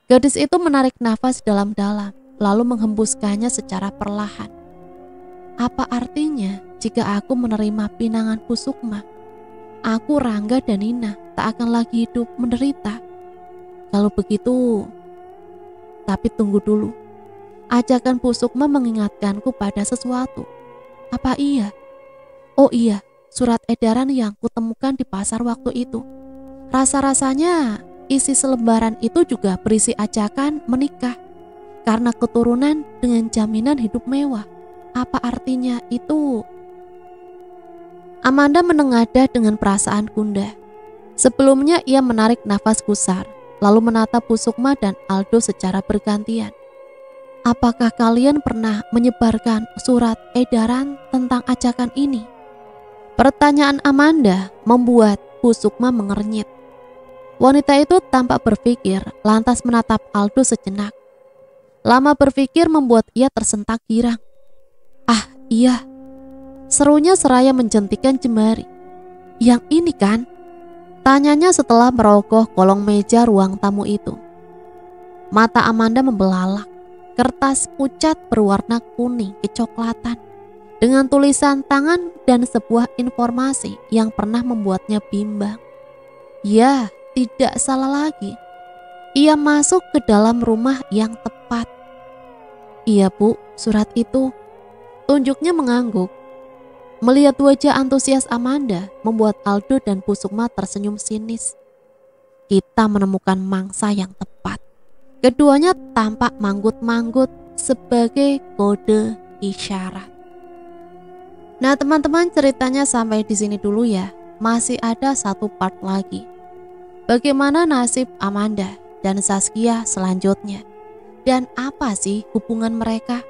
Speaker 2: Gadis itu menarik nafas dalam-dalam, lalu menghembuskannya secara perlahan. "Apa artinya jika aku menerima pinangan Bu Sukma? Aku, Rangga, dan Nina tak akan lagi hidup menderita. Kalau begitu..." Tapi tunggu dulu. Ajakan Bu Sukma mengingatkanku pada sesuatu. Apa iya? Oh iya, surat edaran yang kutemukan di pasar waktu itu. Rasa-rasanya isi selembaran itu juga berisi ajakan menikah karena keturunan dengan jaminan hidup mewah. Apa artinya itu? Amanda menengadah dengan perasaan gundah. Sebelumnya ia menarik nafas gusar, lalu menatap Bu Sukma dan Aldo secara bergantian. "Apakah kalian pernah menyebarkan surat edaran tentang ajakan ini?" Pertanyaan Amanda membuat Bu Sukma mengernyit. Wanita itu tampak berpikir, lantas menatap Aldo sejenak. Lama berpikir membuat ia tersentak girang. "Ah iya," serunya seraya menjentikan jemari. "Yang ini kan?" Tanyanya setelah merogoh kolong meja ruang tamu itu. Mata Amanda membelalak. Kertas pucat berwarna kuning kecoklatan dengan tulisan tangan dan sebuah informasi yang pernah membuatnya bimbang. Ya, tidak salah lagi. Ia masuk ke dalam rumah yang tepat. "Iya Bu, surat itu." Tunjuknya mengangguk. Melihat wajah antusias Amanda membuat Aldo dan Bu Sukma tersenyum sinis. Kita menemukan mangsa yang tepat. Keduanya tampak manggut-manggut sebagai kode isyarat. Nah teman-teman, ceritanya sampai di sini dulu ya. Masih ada satu part lagi. Bagaimana nasib Amanda dan Saskia selanjutnya? Dan apa sih hubungan mereka?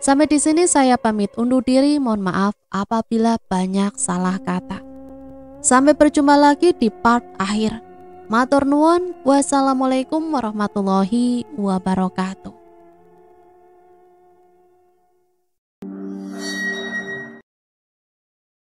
Speaker 2: Sampai di sini saya pamit undur diri. Mohon maaf apabila banyak salah kata. Sampai berjumpa lagi di part akhir. Matur nuwun. Wassalamualaikum warahmatullahi wabarakatuh.